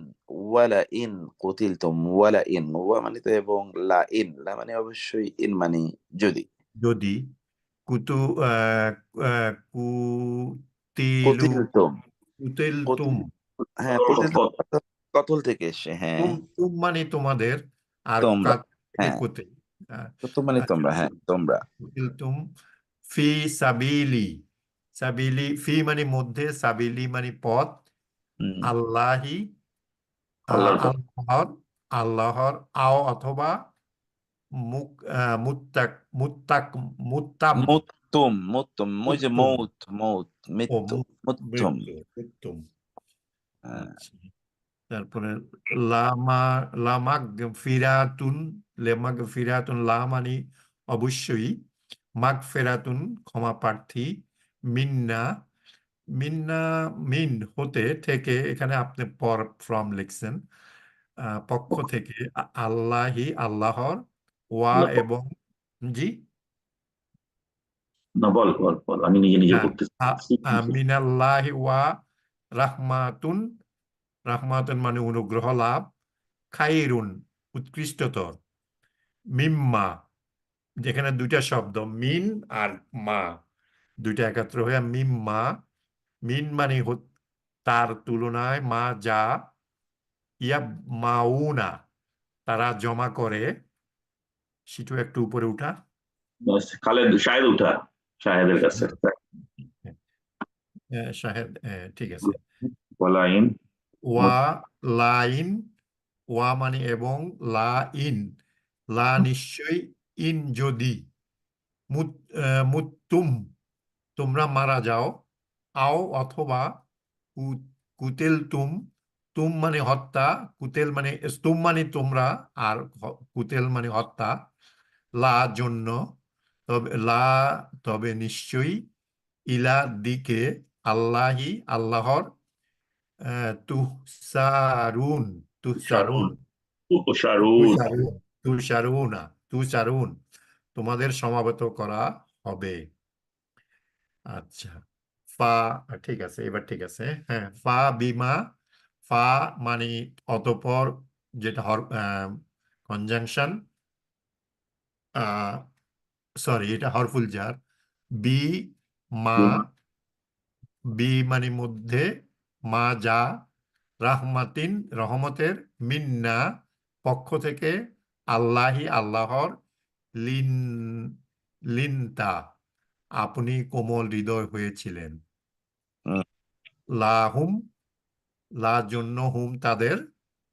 ওয়ালা ইন কুতিলতুম, ওয়ালা ইন ওয়া মানে তো এবং লা ইন, লা মানে অবশ্যই, ইন মানে যদি। যদি কুতু কুতিলু কুতিলতুম, কুতিলতুম। কুতিল, হ্যাঁ কুতিলতুম কতল থেকে এসে, হ্যাঁ তুম তুম মানে তোমাদের, আর তোমরা, কাত থেকে হ্যাঁ কুতিল। কুতুম মানে আচ্ছা, তোমরা, হ্যাঁ তোমরা। কুতিলতুম ফি সাবিলি। সাবিলি, ফি মানে মধ্যে, সাবিলি মানে পথ। হুম, আল্লাহি, আল্লাহর পথ। আল্লাহর, আল্লাহর আও অথবা মুক মুত্তাক মুত্তাক মুত্তাম। মুত্তুম, মুত্তুম ওই যে মুত্তুম, মৌত, মৌত ও মৃত্যু, মুত্তুম। মৃত্যু, মুত্তুম। হ্যাঁ, আচ্ছা, তারপরে লামা, লামাগ ফিরাতুন, লেমাগ ফিরাতুন, লা মানে অবশ্যই, মাগ ফেরাতুন ক্ষমা প্রার্থী, মিন্না, মিন্না মিন হতে থেকে, এখানে আপনি পর ফ্রম লিখছেন, পক্ষ থেকে, আল্লাহি আল্লাহর, ওয়া এবং, জি, না বল বল বল, আমি নিজে নিজে হ্যাঁ, করতেছি। মিনাল্লাহি ওয়া রাহমাতুন, রাহমাতুন মানে অনুগ্রহ লাভ, খাইরুন উৎকৃষ্টতর, মিম্মা, যেখানে দুইটা শব্দ মিন আর মা, দুইটা একত্র হয়ে মিম্মা, মিন মানে তার তুলনায়, মা যা, ইয়া মাউনা তারা জমা করে, সেটু একটু উপরে উঠা। বাস, খালেদ শাহেদ উঠা, শাহেদের কাছে। শাহেদ, ঠিক আছে। বলাইন, ওয়া লাইন, ওয়া মানে এবং, লা ইন, লা নিশ্চয়, ইন যদি, মুত্তুম তোমরা মারা যাও, আও অথবা, কুতেল তুম, তুম মানে হত্যা, কুতেল মানে, তুম মানে তোমরা, আর কুতেল মানে হত্যা, লা জন্য, তবে লা তবে নিশ্চয়ই, ইলা দিকে, আল্লাহি আল্লাহর, তুহসারুন, তুহসারুন, শারুন, উপসারুন। তুষারুন, তুষারুনা, তুষারুন তোমাদের সমাবেত করা হবে। আচ্ছা, ফা, ঠিক আছে, এবার ঠিক আছে। হ্যাঁ, ফা বিমা, ফা মানে অতঃপর, যেটা কনজাংশন, সরি এটা হরফুল জার, বি মা, বি মানে মধ্যে, মা যা, রাহমাতিন রহমতের, মিন্না পক্ষ থেকে, আল্লাহি আল্লাহর, লিন লিনতা আপনি কোমল হৃদয় হয়েছিলেন, হুম, লাহুম, লা জন্য, হুম তাদের,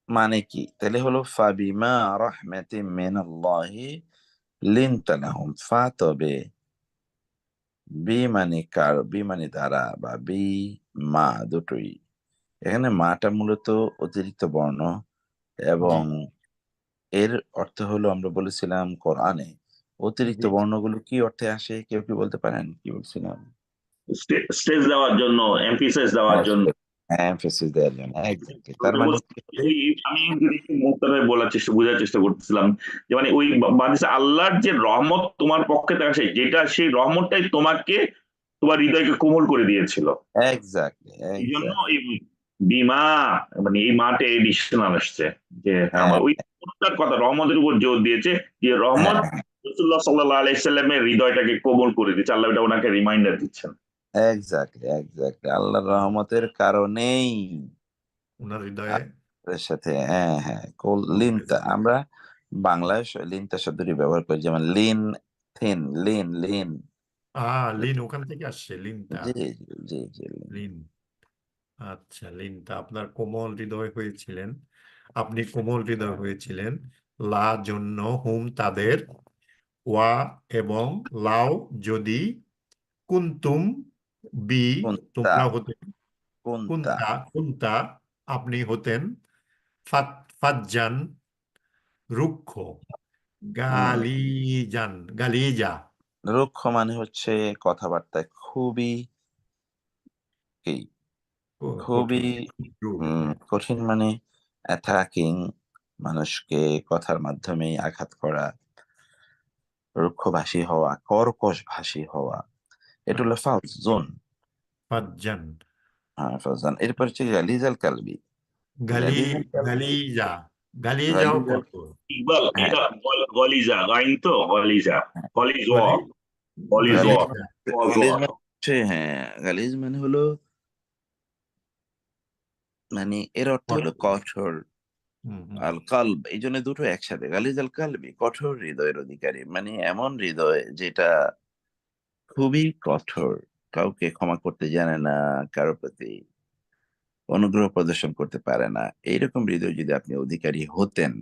মানে কি তাহলে হলো ফাবিমা রাহমাতিন মিনাল্লাহি লিনতা লাহুম, ফা তবে, বি মানে কার, বি মানে দ্বারা, বা বি মা দুটোই। এখানে মাটা মূলত অতিরিক্ত বর্ণ, জি এবং এর অর্থ হলো আমরা বলেছিলাম কোরআনে অতিরিক্ত জি জি। বর্ণগুলো কি অর্থে আসে, কেউ কি বলতে পারেন কি বলছিলাম? স্টেজ দেওয়ার জন্য, এমফিসাইজ দেওয়ার জন্য। হ্যাঁ, এমফেসিস দেওয়ার জন্য, এক্স্যাক্টলি। তার ওটা মানে বলতে, আমি যদি একটু মুক্তভাবে বলার চেষ্টা, বোঝার চেষ্টা করতেছিলাম যে মানে ওই বাদিসে আল্লাহর যে রহমত তোমার পক্ষে থাকে, যেটা সেই রহমতটাই তোমাকে, তোমার হৃদয়কে কোমল করে দিয়েছিল। এক্স্যাক্টলি, এই জন্য এক্স্যাক্টলি। এই বিমা, মানে এই মাঠে এডিশনাল আসছে, যে হ্যাঁ, আমার ওই রহমতটার কথা, রহমতের উপর জোর দিয়েছে, যে রহমত হ্যাঁ, রাসূলুল্লাহ সাল্লাল্লাহু আলাইহি সাল্লামের হৃদয়টাকে কোমল করে দিচ্ছে, আল্লাহ এটা ওনাকে রিমাইন্ডার দিচ্ছেন। Exactly, exactly. আল্লাহর রহমতের কারণেই ওনার হৃদয়ে আমাদের সাথে, হ্যাঁ হ্যাঁ, লিনতা, হয়েছে। আমরা বাংলায় লিনতা শব্দটি ব্যবহার করি, যেমন lean, thin, lean, lean. Lean ওখান থেকে আসছে, লিনটা, জি জি জি জি, লিন। লিন। আচ্ছা, লিনটা আপনার কোমল হৃদয় হয়েছিলেন, আপনি কোমল হৃদয় হয়েছিলেন, লা জন্য, হুম তাদের, ওয়া এবং লাও যদি কুন্তুম কুন্তা তোমরা হতেন কুন্তা কুন্তা আপনি হতেন ফাজ্জান রুক্ষ হুম গালিজা রুক্ষ মানে হচ্ছে কথাবার্তায় খুবই কি খুবই কঠিন রুড কঠিন, মানে অ্যাটাকিং, মানুষকে কথার মাধ্যমেই আঘাত করা, রুক্ষভাষী হওয়া, কর্কশভাষী হওয়া। এটা হলো ফাউজুন। ফাজ্জান হ্যাঁ, ফাউজান। এরপর হচ্ছে গালিজাল কালবি। গালি গালিজাল কালবি, গালিজা গালিজাও গালিজাল, করতো ইকবাল, হ্যাঁ এটা গলিজা আইন তো, গলিজা, হ্যাঁ, গলিজ গালি গলিজ গালিজ গালিজা গালিজ মানে হচ্ছে, হ্যাঁ, গালিজ মানে হলো, মানে এর অর্থ হলো করতো কঠোর। হুম হুম আল কালব, এই জন্য দুটো একসাথে, গালিজ আল কালবি, কঠোর হৃদয়ের অধিকারী, মানে এমন হৃদয় যেটা খুবই কঠোর, কাউকে ক্ষমা করতে জানে না, কারো প্রতি অনুগ্রহ প্রদর্শন করতে পারে না। এইরকম হৃদয় যদি আপনি অধিকারী হতেন,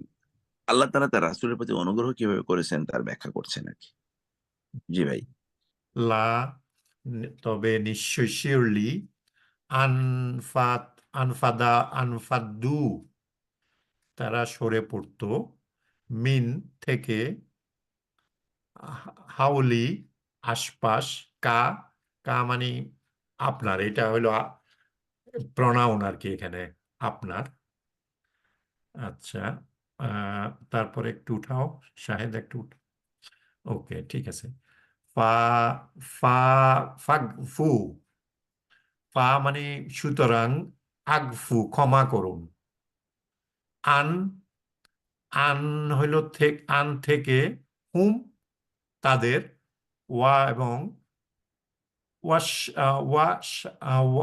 আল্লাহ তাআলা তার রাসূলের প্রতি অনুগ্রহ কিভাবে করেছেন তার ব্যাখ্যা করছেন আরকি। জি ভাই। লা তবে নিশ্চয় শিওরলি আনফাত আনফাদ্দু তারা সরে পড়তো মিন থেকে হাউলি আশপাশ কা কা মানে আপনার এটা হলো প্রনাউন আর কি এখানে আপনার আচ্ছা তারপরে একটু উঠাও শাহেদ একটু ওকে ঠিক আছে ফা ফা ফাগফু ফা মানে সুতরাং আগফু ক্ষমা করুন আন আন হইল আন থেকে হুম তাদের ওয়া এবং ওয়াশ ওয়াশ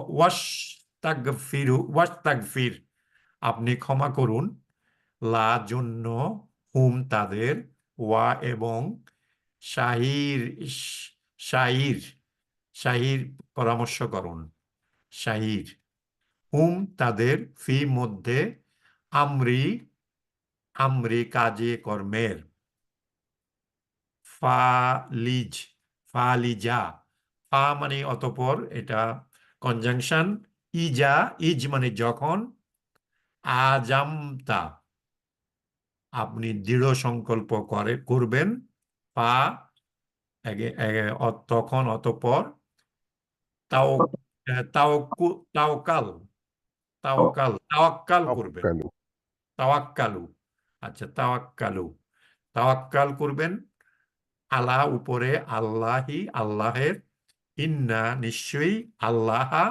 ওয়াশ তাগফির আপনি ক্ষমা করুন লা জন্য হুম তাদের ওয়া এবং শাহির শাহির শাহির পরামর্শ করুন শাহির হুম তাদের ফি মধ্যে আমরি আমরি কাজে কর্মের ফালিজ ফালিজা ফা মানে অতঃপর এটা কনজাংশন ইজা ইজ মানে যখন আজামতা আপনি দৃঢ় সংকল্প করবেন পা তখন অতঃপর তাও তাওকাল তাওয়াক্কাল করবেন توكلوا তাওয়াক্কালু আচ্ছা তাওয়াক্কাল করবেন আলা উপরে আল্লাহি আল্লাহের ইন্না নিশ্চয়ই আল্লাহা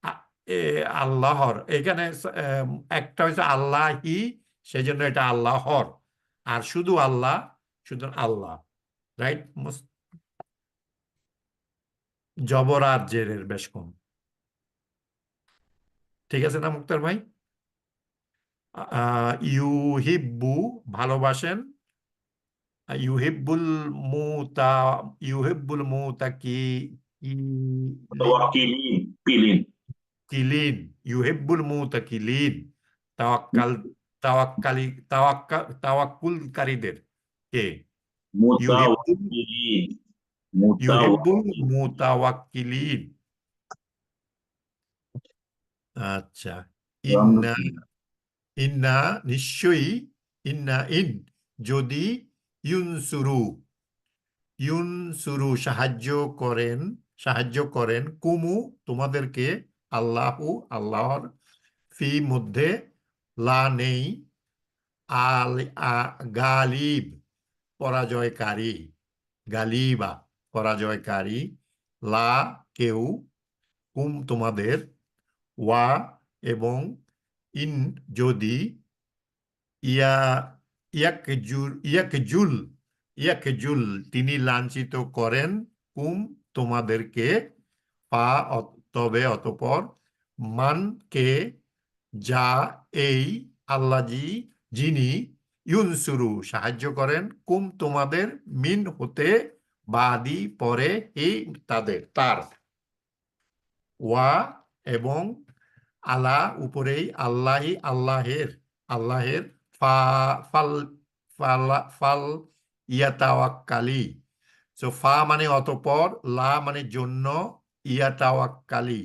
আ- এ আল্লাহর এখানে একটা হচ্ছে আল্লাহি সেই জন্য এটা আল্লাহর আর শুধু আল্লাহ শুধু আল্লাহ রাইট জবর আর জেরের বেশ কম ঠিক আছে না মুক্তার ভাই ইউহিব্বু ভালোবাসেন ইউহিব্বুল মুতা ইউহিব্বুল মুতাকি ওয়াকিলিন পিলিন কিলিন ইউহিব্বুল মুতাকিলিন তাওয়াক্কাল তাওয়াক্কুলকারীদের কে ইউহিব্বুল মুতাওয়াক্কিলিন ইউহিব্বুল মুতাওয়াক্কিলিন মুতাওয়াক্কিলিন আচ্ছা ইন্না ইন্না নিশ্চয়ই ইন যদি ইউনসুরু সাহায্য করেন কুমু তোমাদেরকে আল্লাহু আল্লাহর ফি মধ্যে লা নেই আল গালিব পরাজয়কারী গালিবা পরাজয়কারী লা কেউ তোমাদের ওয়া এবং ইন যদি ইয়া ইয়াকজুল ইয়াকজুল তিনি লাঞ্ছিত করেন তোমাদেরকে তবে অতঃপর মানকে যা এই আল্লাজি যিনি ইউনসুরু সাহায্য করেন তোমাদের মিন হতে বাদি পরে এই তার ওয়া এবং আলা উপরেই আল্লাহের ফা ফাল ফাল ইয়াতাওয়াক্কালি। সো ফা মানে অতঃপর, লা মানে জন্য, ইয়াতাওয়াক্কালি,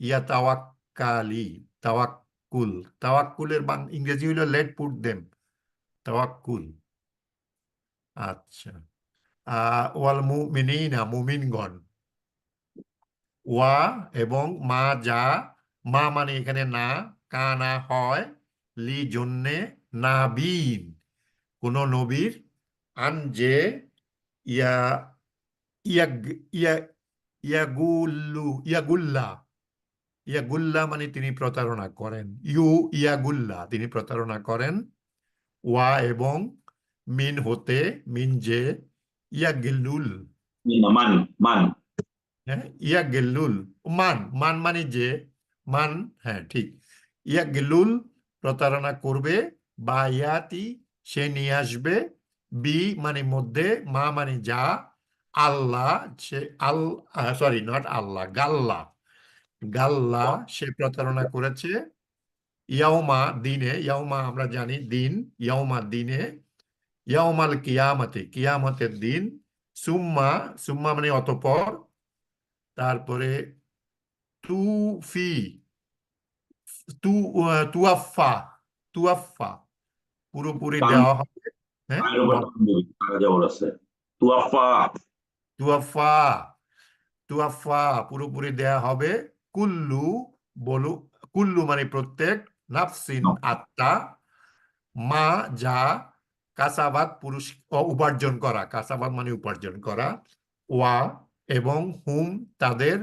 ইয়াতাওয়াক্কালি, তাওয়াক্কুল। তাওয়াক্কুলের ইংরেজি হলো লেট পুট দেম, তাওয়াক্কুল। আচ্ছা। ওয়াল মুমিনিনা, মুমিনগণ। ওয়া এবং মা যা, মা মানে এখানে না, কানা হয়, লি জন্যে, নাবিন কোন নবীর, আন যে, ইয়া ইয়াগ ইয়া ইয়াগুল্লা, ইয়াগুল্লা মানে তিনি প্রতারণা করেন, ইয়াগুল্লা তিনি প্রতারণা করেন, ওয়া এবং, মিন হতে, মিন যে, ইয়াগিল্লুল, মান মান হ্যাঁ ইয়াগিল্লুল, মান মান মানে যে, মান, হ্যাঁ ঠিক, ইয়াগিল্লুল প্রতারণা করবে, বা ইয়াতি সে নিয়ে আসবে, বি মানে মধ্যে, মা মানে যা, আল্লাহ সে সরি নট আল্লাহ, গাল্লা, গাল্লা সে প্রতারণা করেছে, ইয়াউমা দিনে, ইয়াউমা আমরা জানি দিন, ইয়াউমা দিনে, ইয়াউমাল কিয়ামতে কিয়ামতের দিন, সুম্মা, সুম্মা মানে অতঃপর, তারপরে তুফি, তু তুয়াফা, তুয়াফা পুরোপুরি দেওয়া হবে, হ্যাঁ বল, আছে তুয়াফা তুয়াফা, তুয়াফা পুরোপুরি দেয়া হবে, কুল্লু, বলু, কুল্লু মানে প্রত্যেক, নাফসিন আত্মা, মা যা, কাসাবাত পুরুষ উপার্জন করা, কাসাবাত মানে উপার্জন করা, ওয়া এবং, হুম তাদের,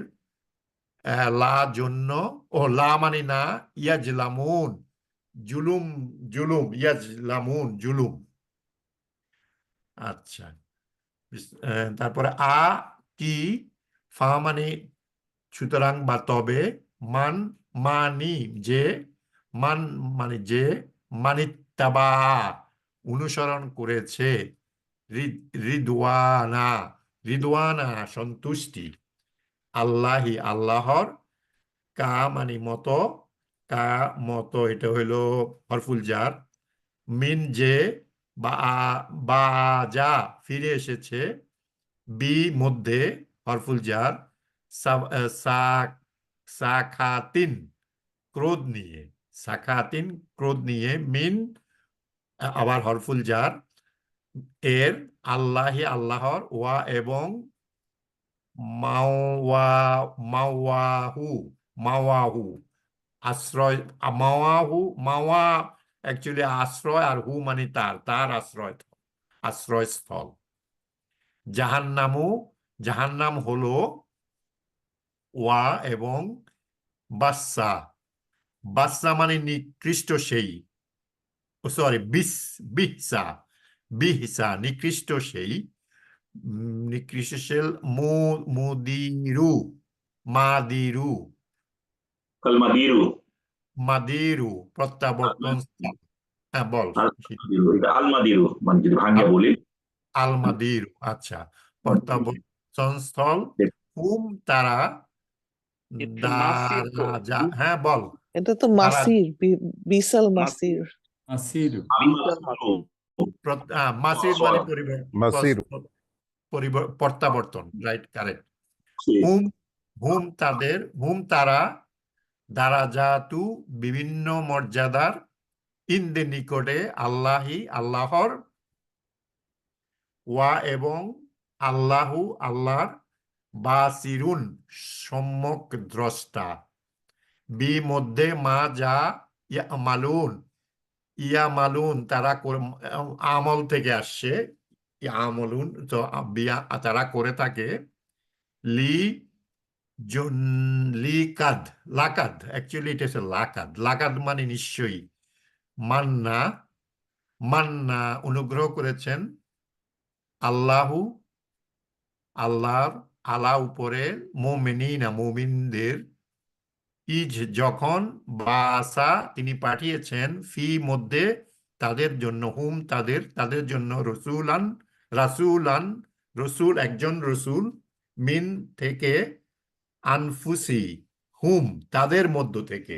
লা জন্য, ও লা মানে না, ইয়াজলামুন জুলুম, জুলুম, ইয়াজলামুন জুলুম। আচ্ছা। তারপরে কি, ফা মানে সুতরাং বা তবে, মান মানি যে, মান মানে যে, মানিত্তাবা অনুসরণ করেছে, রিদওয়ানা, রিদওয়ানা সন্তুষ্টি, আল্লাহি আল্লাহর, কা মানে মতো, কা মতো এটা হইলো হরফুল জার, মিন যে, বা বা যা ফিরে এসেছে, বি মধ্যে হরফুল জার, সাখাতিন ক্রোধ নিয়ে, সাখাতিন ক্রোধ নিয়ে, মিন আবার হরফুল জার, এর, আল্লাহি আল্লাহর, ওয়া এবং, মাওয়া, মাওয়াহু, মাওয়াহু আশ্রয়, মাওয়াহু, মাওয়া অ্যাকচুয়ালি আশ্রয়, আর হু মানে তার, তার আশ্রয়, আশ্রয়স্থল। জাহান্নামু, জাহান্নাম হলো, ওয়া এবং, বাচ্চা, বাচ্চা মানে নিকৃষ্ট সেই, সরি বিহসা, বিহসা নিকৃষ্ট সেই, নিকৃষ্ট সেল, মুদিরু, মাদিরু, কালমাদিরু মাদিরু প্রত্যাবর্তন স্থল। হ্যাঁ বল। এটা আলমাদিরু, মানে যদি ভাঙ্গে বলি আলমাদিরু, আচ্ছা, প্রত্যাবর্তন স্থল, হুম তারা, এটা মাসির তো দারাজা, হ্যাঁ বল, এটা তো তারা, মাসির বিশাল মাসির, মাসির বিশাল মাসির, মাসির মানে মাসির প্রত্যাবর্তন, রাইট, কারেক্ট। হুম, হুম তাদের, হুম তারা, দারাজাতু বিভিন্ন মর্যাদার, ইন্দে নিকটে, আল্লাহি আল্লাহর, ওয়া এবং, আল্লাহু আল্লাহর, বাসিরুন সম্যক দ্রষ্টা, বি মধ্যে, মা যা, ইয়ামালুন, ইয়ামালুন তারা আমল থেকে আসছে, ইয়ামালুন তো বিয়া তারা করে থাকে, লি জন, লিকাদ, লাকাদ অ্যাকচুয়ালি এটা হচ্ছে লাকাদ, লাকাদ মানে নিশ্চয়ই, মান্না, মান্না অনুগ্রহ করেছেন, আল্লাহু আল্লাহর, আলা উপরে, মুমিনিনা মুমিনদের, ইজ যখন, বাসা তিনি পাঠিয়েছেন, ফি মধ্যে তাদের জন্য, হুম তাদের, তাদের জন্য, রসুলান, রাসুলান রসুল একজন রসুল, মিন থেকে, আনফুসি হুম তাদের মধ্য থেকে।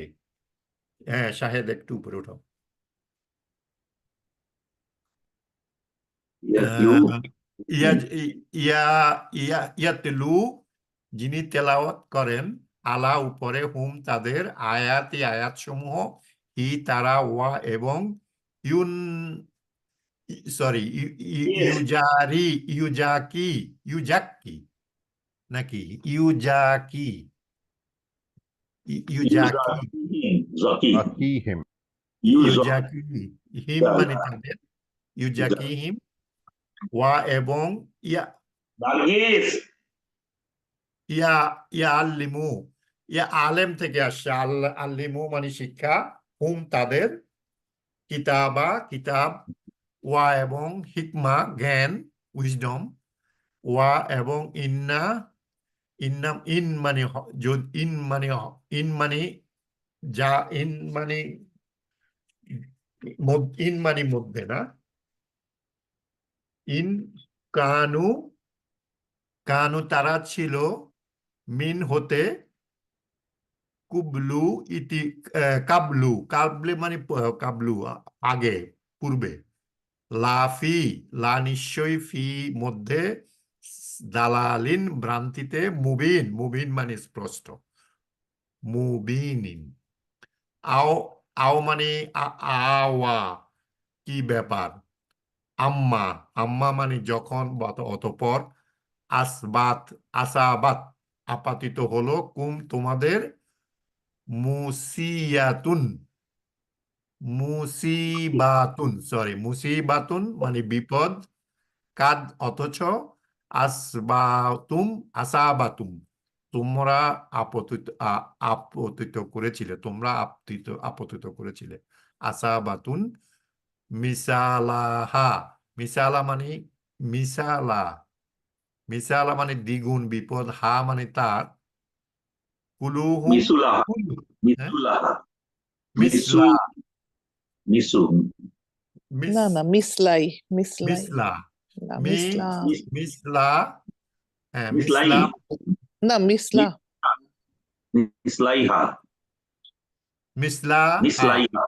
হ্যাঁ শাহেদ একটু উপরে উঠাও। ইউ ইয়া ইয়া ইয়া ইয়াতলু যিনি তেলাওয়াত করেন আলা উপরে হুম তাদের আয়াত সমূহ তারা ওয়া এবং ইউন সরি ইউজারি ইউজাকি নাকি ইউজাকি ইউজাকি জকি Akihim. ইউজাকি হিম মানে তাদের ইউজাকি হিম ওয়া এবং ইয়া নার্গিস ইয়া ইয়া আল্লিমু ইয়া আলেম থেকে আসছে আল্লিমু মানে শিক্ষা হুম তাদের কিতাব ওয়া এবং হিকমা জ্ঞান উইজডম ওয়া এবং ইন মানে ইন মানে যা ইন মানে মধ্যে না ইন কানু তারা ছিল মিন হতে কুবলু কাবলে মানে কাবলু আগে পূর্বে লাফি লা নিশ্চয় ফি মধ্যে দালালিন ভ্রান্তিতে মুবিন মানে স্পষ্ট মুবিনিন আও মানে আওয়া কি ব্যাপার আম্মা মানে যখন অতঃপর আসাবাত আপাতিত হলো তোমাদের মুসিবাতুন মানে বিপদ কাদ অথচ আসাবাতুম তোমরা আপতিত করেছিলে আসাবাতুন মিসালা মানে দ্বিগুণ বিপদ হা মানে তার কুলুহুম মিসুলাহা হ্যাঁ? মিসুলাহা মিসলা মিসু না না মিসলাই মিসলা না মি মিসলা মিসলা হ্যাঁ মিসলাই মিসলা না মিসলা মিসলাইহা মিসলা মিসলাইহা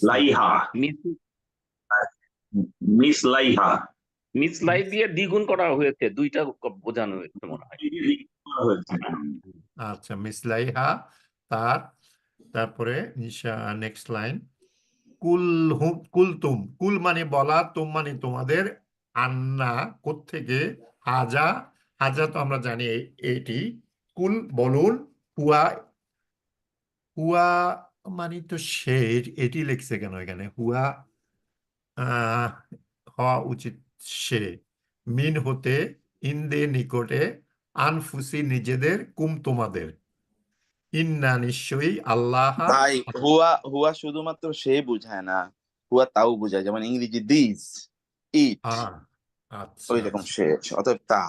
লাইহা মিসলাইহা মিসলাই দিয়ে দ্বিগুণ করা হয়েছে, দুইটা বোঝানো হয়েছে মনে হয়। আচ্ছা মিসলাইহা তারপরে নেক্সট লাইন কুল মানে বলা তুম মানে তোমাদের আন্না কোত্থেকে হাজা তো আমরা জানি এটি কুল বলুন হুয়া মানে তো সে এটি লিখছে কেন এখানে হুয়া হওয়া উচিত সে মিন হতে ইন্দে নিকটে আনফুসি নিজেদের তোমাদের ইন্না নিশ্চয়ই আল্লাহ তাই হুয়া শুধুমাত্র সে বুঝায় না, হুয়া তাও বুঝায়, যেমন ইংরেজি দিস ইট আচ্ছা ওই রকম সে, অতএব তা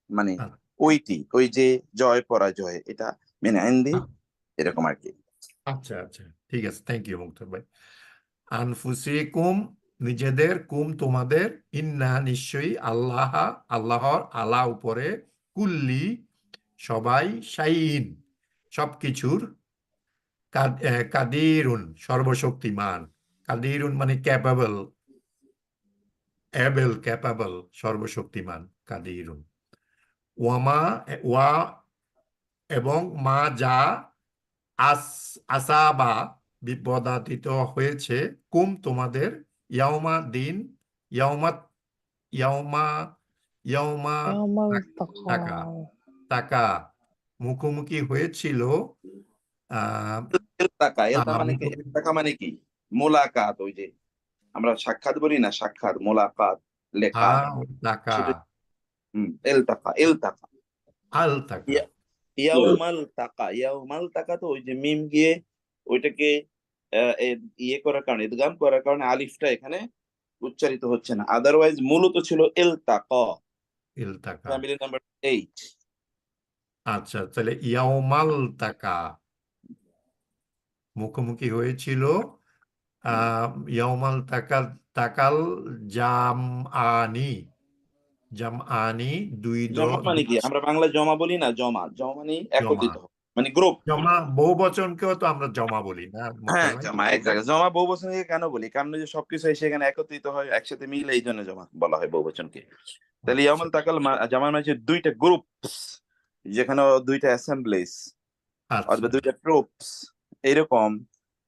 মানে আচ্ছা। ওইটি, ওই যে জয় পরাজয়, এটা মেনে আইন্দি এরকম আর কি। আচ্ছা ঠিক আছে, থ্যাংক ইউ মুক্তার ভাই। আনফুসিকুম নিজেদের তোমাদের ইন্না নিশ্চয়ই আল্লাহর আলা উপরে কুল্লি সবাই শাইইন সবকিছুর কাদিরুন সর্বশক্তিমান, কাদিরুন মানে ক্যাপাবল সর্বশক্তিমান কাদিরুন ওয়া এবং মা যা আসাবা বিপদাতিত হয়েছে তোমাদের ইয়াউমা দিন ইয়াউমা তাকা মুখোমুখি হয়েছিল এলতাকা মানে কি মোলাকাত, ওই যে আমরা সাক্ষাৎ বলি না, সাক্ষাৎ মোলাকাত লেখা এলতাকা ইয়াউমাল তাকা তো ওই যে মিম গিয়ে ওইটাকে ইয়ে করার কারণে, ইদগাম করার কারণে আলিফটা এখানে উচ্চারিত হচ্ছে না, আদারওয়াইজ মূলত ছিল ইলতাকা ফ্যামিলি নাম্বার 8। আচ্ছা তাহলে ইয়াউমাল তাকা মুখোমুখি হয়েছিল ইয়াউমাল তাকাল জামআনি দুই জমা মানে কি আমরা বাংলা জমা বলি না, জমা মানে একত্রিত মানে গ্রুপ। জমা বহু বচনকেও তো আমরা জমা বলি না হ্যাঁ, মোস্তাক ভাই? জমা, এক্সাক্ট। জমা বহুবচনকে কেন বলি? কারণ ওই যে সবকিছু এসে এখানে একত্রিত হয়, একসাথে মিলে, এই জন্য জমা বলা হয় বহুবচনকে। তাহলে আচ্ছা ইয়াউমুল তাকাল জামার মানে হচ্ছে দুইটা গ্রুপ, যেখানে দুইটা অ্যাসেম্বলিজ আচ্ছা অথবা দুইটা ট্রুপস, এরকম,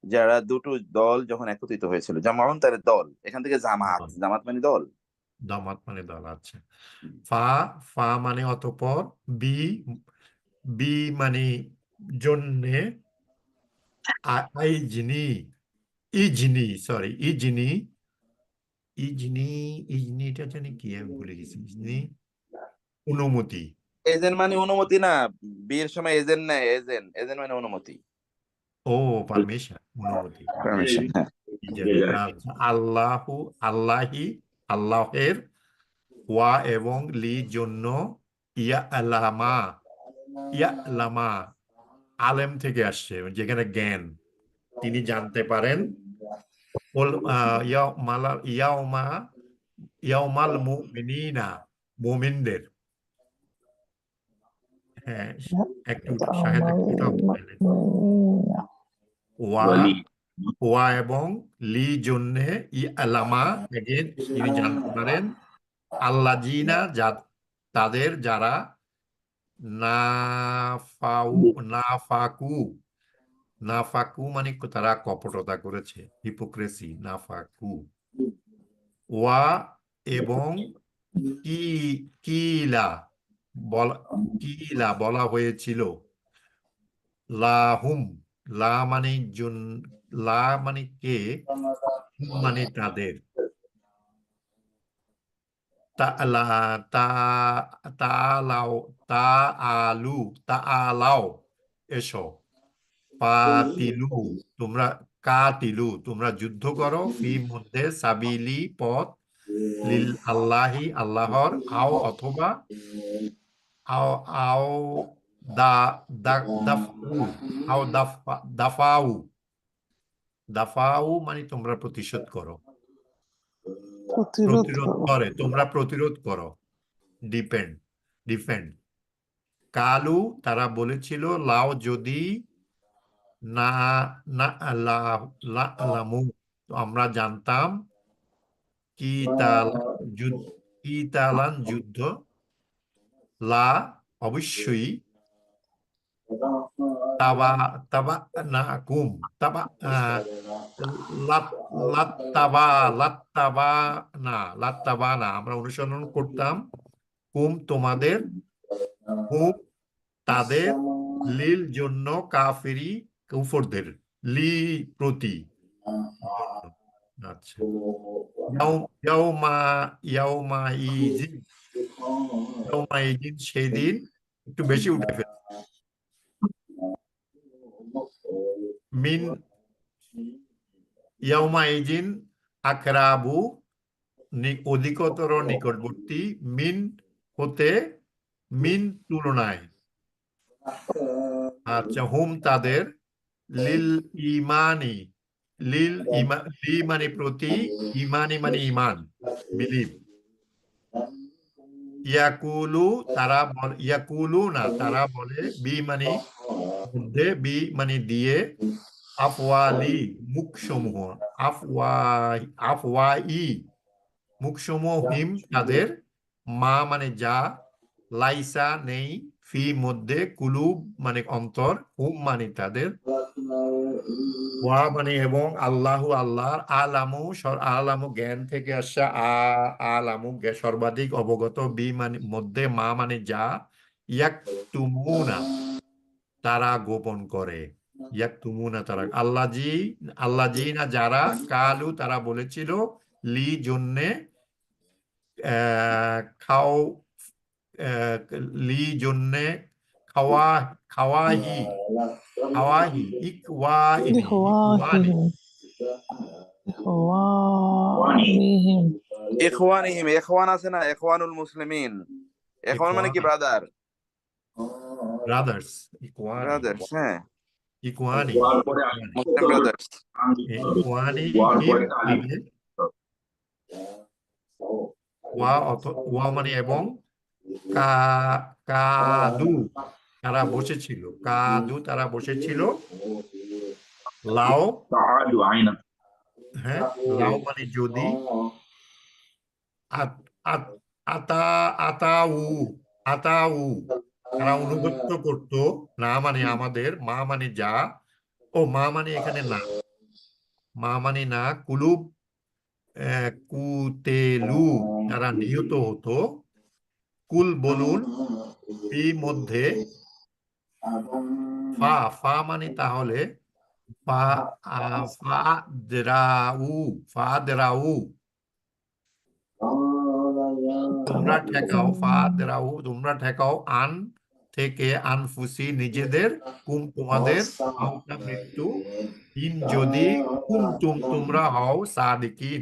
যারা দুটো দল যখন একত্রিত হয়েছিল, জামাউন তার দল, এখান থেকে জামাত, দল। জামাত মানে দল। জামাত মানে দল। আচ্ছা, ফা ফা মানে অতঃপর, বি বি মানে জন্যে, আইজিনি, ইজিনি, ইজিনি, ইজিনিটা জানি কি, আমি ভুলে গেছি। ইজিনি অনুমতি। এজেন্ট মানে অনুমতি না, বিয়ের সময় এজেন্ট নেয়, এজেন্ট, এজেন্ট মানে অনুমতি, ও পারমিশন, অনুমতি। পারমিশন। হ্যাঁ, আচ্ছা, আল্লাহি, আল্লাহের, ওয়া এবং লি জন্য, আলামা, আলামা আলেম থেকে আসছে, যেখানে জ্ঞান, তিনি জানতে পারেন। ইয়াউমাল মুমিনিনা, মুমিনদের। হ্যাঁ, একটু শাহেদ একটু উঠাও তো তাহলে। ওয়া ওয়া এবং লি জন্যে, আলামা এগেন, তিনি জানতে পারেন, আল্লাযিনা তাদের যারা, নাফাউ নাফাকু, নাফাকু মানে তারা কপটতা করেছে, হিপোক্রেসি, নাফাকু। ওয়া এবং কি, কিলা বলা, কিলা বলা হয়েছিল, লাহুম, লা মানে লা মানে কে, হুম মানে তাদের, তা লা তা তালাও তা আলু তাআলাও, এসো, পাতিলু, তোমরা, কাতিলু, তোমরা যুদ্ধ করো, ফি মধ্যে, সাবিলি পথ, লিল আল্লাহি আল্লাহর, আও অথবা, আও আও দা দা দাফউ, আও দাফাউ, দাফাউ মানে তোমরা প্রতিশোধ করো, প্রতিরোধ প্রতিরোধ করো। করে, তোমরা প্রতিরোধ করো, ডিপেন্ড, ডিফেন্ড। কালু তারা বলেছিল, লাও যদি, না না লা লামু, তো আমরা জানতাম, কি তালান যুদ্ধ, কি তালান যুদ্ধ, লা অবশ্যই, তাবা তাবা না কুম, তাবা লাত লাত্তাবা লাত্তাবা না, লাত্তাবা না, আমরা অনুসরণ করতাম, কুম তোমাদের, হুম তাদের, লিল জন্য, কাফিরি কুফরদের, লি প্রতি, জন্য। আচ্ছা, ইয়াউমা ইয়াউমা ইজিন, ইয়াউমা ইজিন সেই দিন, একটু বেশি উঠে ফেলছে, মিন ইয়াউমা ইজিন আকরাবু, অধিকতর নিকটবর্তী, মিন হতে, মিন তুলনায়, আচ্ছা, হুম তাদের, লিল ইমানি, লি মানে প্রতি, ইমানি মানে ইমান, বিলিভ। ইয়াকুলু তারা বলে, ইয়াকুলু না তারা বলে, বি মানে মধ্যে, বি মানে দিয়ে, আফওয়ালি মুখসমূহ, আফওয়াই মুখসমূহ, হিম তাদের, মা মানে যা, লাইসা নেই, ফি মধ্যে, কুলুব মানে অন্তর, হুম মানে তাদের, ওয়া মানে এবং, আল্লাহু আল্লাহর, আলামু আলামু জ্ঞান থেকে আসছে, আলামু সর্বাধিক অবগত, বি মানে মধ্যে, মা মানে যা, ইয়াকতুমুনা তারা গোপন করে, ইয়াকতুমুনা তারা, আল্লাযিনা যারা, কালু তারা বলেছিল, লি জন্যে, খাও, আহ, লি জন্যে, খাওয়া, খাওয়াহি, খাওয়াহি, ইকওয়ানি, ইখওয়াহিম, ইখওয়ানিহিম। ইখওয়ানিহিম, ইখওয়ান আছে না, ইখওয়ানুল মুসলিমিন, ইখওয়ান মানে কি? ইকওয়ানি, ব্রাদার, ব্রাদার্স, ইকওয়ানি, ব্রাদার্স, হ্যাঁ, ইকওয়ানি, ওয়ার পরে ইকওয়ানি, মুসলিম ব্রাদার্স। ইকওয়ানি ওয়ার হিম পরে আলিফ। তাদের, ওয়া মানে এবং, কা কাদু তারা বসেছিল, কাদু তারা বসেছিল, লাও, قعدوا عينا হ্যাঁ, লাও মানে যদি, আত- আত- আতা আতাউ আতাউ তারা অনুগত্য করত, না মানে আমাদের, মা মানে যা, ও মা মানে এখানে না, মা মানে না, কুলুব, কুতেলু তারা নিহত হতো, কুল বলুন, ফি মধ্যে, ফা ফা মানে তাহলে, ফা ফা দেরাউ, ফা দেরাউ তোমরা ঠেকাও, ফা দেরাউ তোমরা ঠেকাও, আন থেকে, আনফুসি নিজেদের, কুম তোমাদের, মাউতা মৃত্যু, ইন যদি, কুনতুম তোমরা হও, সাদিকিন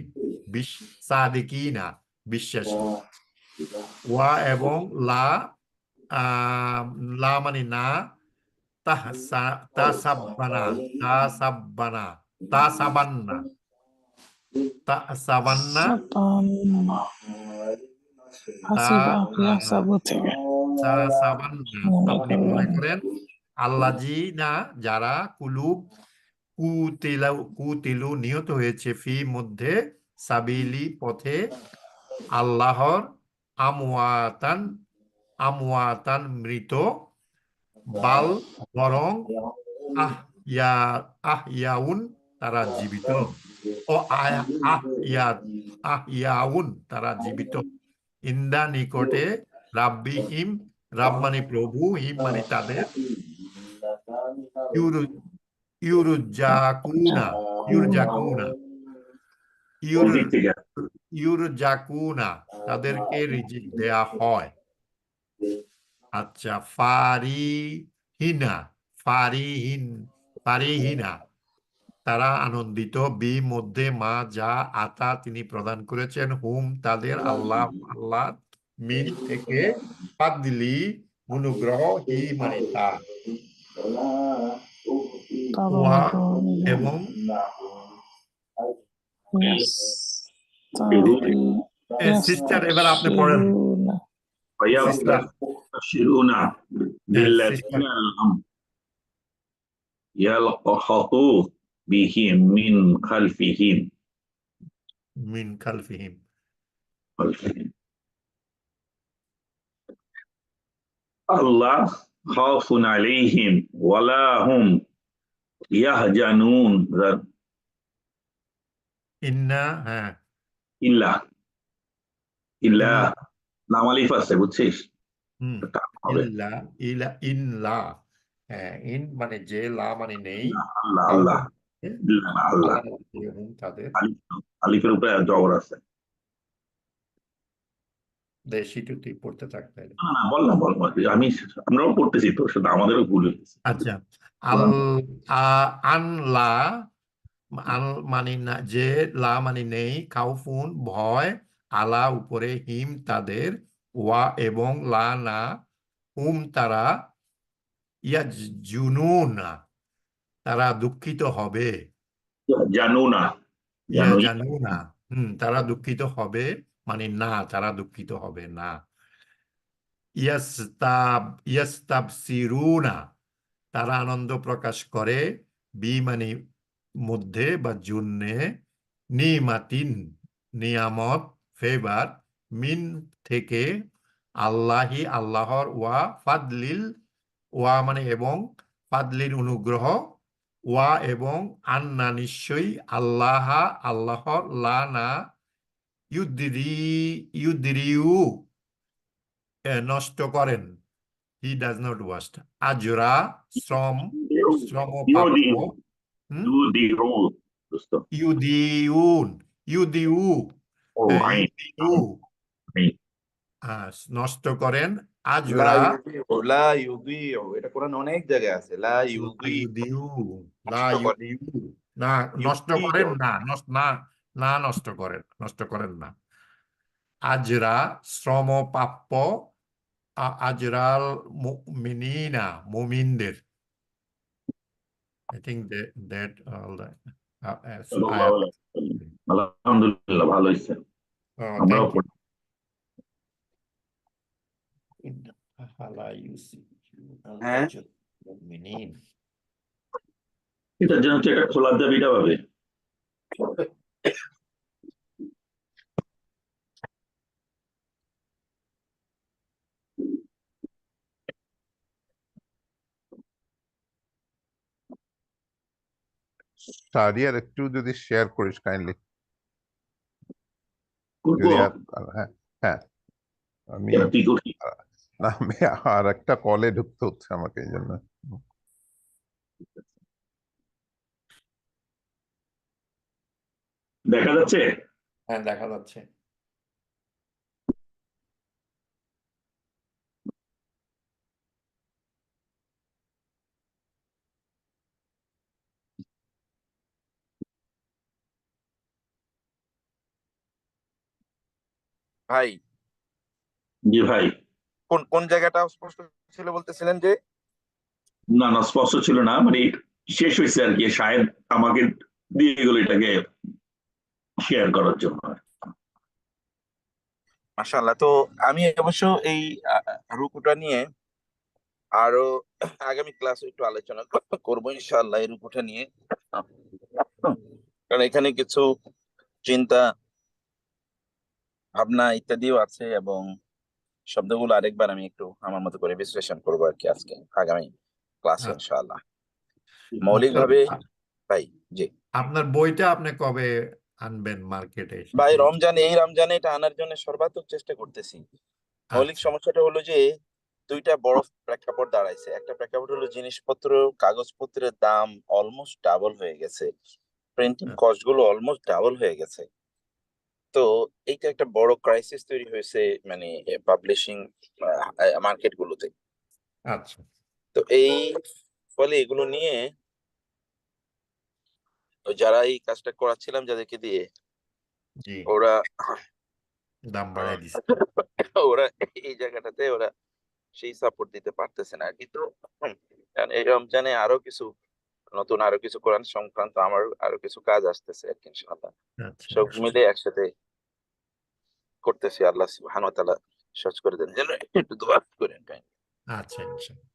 সাদিকিনা বিশ্বাসী, ওয়া এবং লা, লা মানে না, তাসাব্বানা তাসাব্বানা তাসাবান্না তাসাবান্না সাবান হাসিবা ইয়াহসাবু থেকে তাসাবান্না মনে আপনি করবেন। মনে করেন, আল্লাযীনা যারা, কুলুব কুতিলু নিহত হয়েছে, ফি মধ্যে, সাবিলি পথে, আল্লাহর, আমওয়াতান আমওয়াতান মৃত, বাল বরং, আহইয়া আহইয়াউন তারা জীবিত, ও আহইয়া আহইয়াউন তারা জীবিত, ইন্দা নিকটে, রাব্বিহিম রাব মানে প্রভু, হিম মানে তাদের, ইউরু ইউরুজাকুনা ইউরজাকুনা ইউর কোন দিক থেকে ইউরজাকুনা তাদেরকে রিজিক দেয়া হয়। আচ্ছা, ফারিহিনা ফারিহিন ফারিহিনা তারা আনন্দিত, বি মধ্যে, মা যা, আতা তিনি প্রদান করেছেন, হুম তাদের, আল্লাহ আল্লাহ, মিন থেকে, ফাদলি অনুগ্রহ, হি মানে তা, তার ওয়া অনুগ্রহ এবং সিস্টার, এবার আপনি পড়েন ইয়াস্তাবশিরুনা সিস্টার, ويبشرون সিস্টার, بالذين لم يلحقوا بهم من خلفهم মিন খালফিহিম, الله خوف عليهم ولا هم يحزنون ইন্না, হ্যাঁ, إلا إلا ইল্লা, নাম আলিফ আছে বুঝছিস হুম, টান হবে ইল্লা ইলা ইনলা, হ্যাঁ, ইন মানে যে, লা মানে নেই, আল্লাহ আও আল্লাহ মানে ইল্লা না আল্লাহ আল্লাহ এবং তাদের, আলিফ আলিফের উপরে জবর আছে দেশি তুই পড়তে থাকতে। না না বল না বল বল। আমরাও পড়তেছি তো শুধু আমাদেরও ভুল হয়েছে আচ্ছা, আল আনলা, আল মানে না যে, লা মানে নেই, খাউফুন ভয়, আলা উপরে, হিম তাদের, ওয়া এবং, লা না, হুম তারা, ইয়াজুনুনা তারা দুঃখিত হবে, জানু না জানু ইয়াজানুনা তারা দুঃখিত হবে, মানে না, তারা দুঃখিত হবে না, ইয়াস্তাবসিরুনা তারা আনন্দ প্রকাশ করে, বি মানে মধ্যে বা জন্যে, নিমাতিন নিয়ামত, ফেভার, মিন থেকে, আল্লাহি আল্লাহর, ওয়া ফাদলিল, ওয়া মানে এবং, ফাদলিল অনুগ্রহ, ওয়া এবং, আন্না নিশ্চয়ই, আল্লাহ আল্লাহর, লা না, ইউদ্রিউ নষ্ট করেন, হি ডাজ নট ওয়াস্ট, আজরা শ্রম প্রাপ্য, ইউদিউ দোস্ত ইউদিউন ইউদিউ ও আইন ইউদিউ আইন নষ্ট করেন, লা আজরা, ইউদিউ লা ইউদিউ এটা কোরআন অনেক জায়গায় আছে, লা ইউদিউ ইউদিউ লা নষ্ট করে, ইউদিউ না, নষ্ট করেন ইউদিউ না, না না, নষ্ট করেন, নষ্ট করেন না, আজরা শ্রম প্রাপ্য, আজরাল মুমিনিনা মুমিনদের, I think that all the ayat. আলহামদুলিল্লাহ ভালো হয়েছে আমরাও Thank you. হ্যাঁ المؤمنين এটার জন্য তো এটা খোলার দাবিটা পাবে। শাহরিয়ার একটু যদি শেয়ার করিস কাইন্ডলি, করবো যদি হ্যাঁ হ্যাঁ আমি তুই করবি? আমি আর একটা কলে ঢুকতে হচ্ছে আমাকে এই জন্য। দেখা যাচ্ছে? হ্যাঁ দেখা যাচ্ছে। ভাই জি ভাই। কোন কোন জায়গাটা স্পষ্ট ছিল বলতেছিলেন যে? না না, স্পষ্ট ছিল না, মানে শেষ হয়েছে আর কি, শায়দ আমাকে দিয়ে গেল এটাকে শেয়ার করার জন্য। মাশাআল্লাহ। তো আমি অবশ্য এই রুকুটা নিয়ে আরো আগামী ক্লাসে একটু আলোচনা করবো ইনশাআল্লাহ এই রুকুটা নিয়ে, কারণ এখানে কিছু চিন্তা ভাবনা ইত্যাদিও আছে এবং শব্দগুলো আরেকবার আমি একটু আমার মতো করে বিশ্লেষণ করবো আর কি আজকে আগামী ক্লাসে আচ্ছা। ইনশাআল্লাহ। মৌলিকভাবে ভাই জি আপনার বইটা আপনি কবে আনবেন মার্কেটে? ভাই, এই রমজানে এটা আনার জন্য সর্বাত্মক চেষ্টা করতেছি। মৌলিক আচ্ছা সমস্যাটা হলো যে দুইটা বড় প্রেক্ষাপট দাঁড়াইছে। একটা প্রেক্ষাপট হলো জিনিসপত্র কাগজপত্রের দাম অলমোস্ট ডাবল হয়ে গেছে, প্রিন্টিং কস্ট গুলো অলমোস্ট ডাবল হয়ে গেছে। তো এইটা একটা বড় ক্রাইসিস তৈরি হয়েছে মানে পাবলিশিং মার্কেট গুলোতে। আচ্ছা তো এই ফলে এগুলো নিয়ে যারা এই কাজটা করাচ্ছিলাম যাদেরকে দিয়ে জি ওরা দাম বাড়াই দিচ্ছে। ওরা এই জায়গাটাতে ওরা সেই সাপোর্ট দিতে পারতেছে না। কিন্তু কারণ এই রমজানে আরো কিছু কোরআন সংক্রান্ত আমার আরো কিছু কাজ আসতেছে আর কি ইনশাআল্লাহ। আচ্ছা সব মিলে একসাথে করতেছি। আল্লাহ সুবহানাহু ওয়া তাআলা সহজ করে দেন, যেন একটু দোয়া করেন আচ্ছা ইনশাআল্লাহ।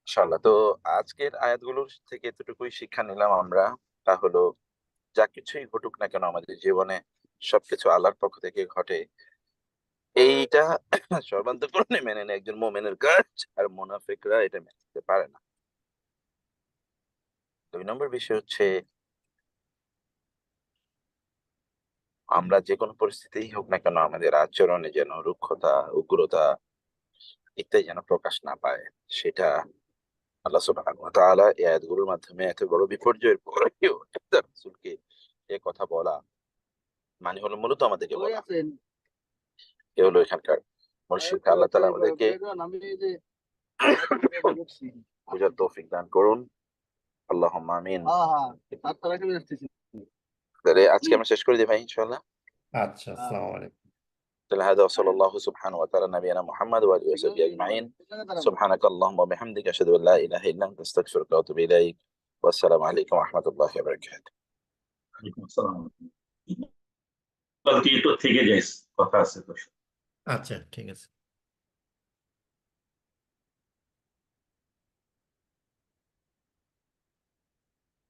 ইনশাআল্লাহ। তো আজকের আয়াতগুলোর থেকে এতটুকুই শিক্ষা নিলাম আমরা, তা হলো যা কিছুই ঘটুক না কেন আমাদের জীবনে সবকিছু আল্লাহর পক্ষ থেকে ঘটে, এইটা সর্বান্তকরণে মেনে নেয় একজন মুমিনের কাজ, আর মুনাফিকরা এটা মেনে নিতে পারে না। 2 নম্বর বিষয় হচ্ছে আমরা যে কোনো পরিস্থিতিই হোক না কেন আমাদের আচরণে যেন রুক্ষতা, উগ্রতা ইত্যাদি যেন প্রকাশ না পায়। সেটা আল্লাহ সুবহানাহু ওয়া তাআলা এই আয়াতগুলোর মাধ্যমে এত বড় বিপর্যয়ের পরেও তার রাসূলকে এ কথা বলা মানে হলো মূলত আমাদেরকে বলা। এ হলো এখানকার মূল শিক্ষা। আল্লাহ তাআলা আমাদেরকে বুঝার তৌফিক দান করুন, আল্লাহুম্মা আমিন। তাহলে আজকে আমরা শেষ করে দিই ভাই ইনশাআল্লাহ। আচ্ছা আসসালামু আলাইকুম। هذا وصلى الله سبحانه وتعالى نبينا محمد وآله وصحبه أجمعين. سبحانك اللهم وبحمدك أشهد أن لا إله إلا أنت أستغفرك وأتوب إليك. والسلام عليكم ورحمة الله وبركاته. ওয়ালাইকুম আসসালাম। কালকে তো থেকে যাইস, কথা আছে তো। আচ্ছা ঠিক আছে।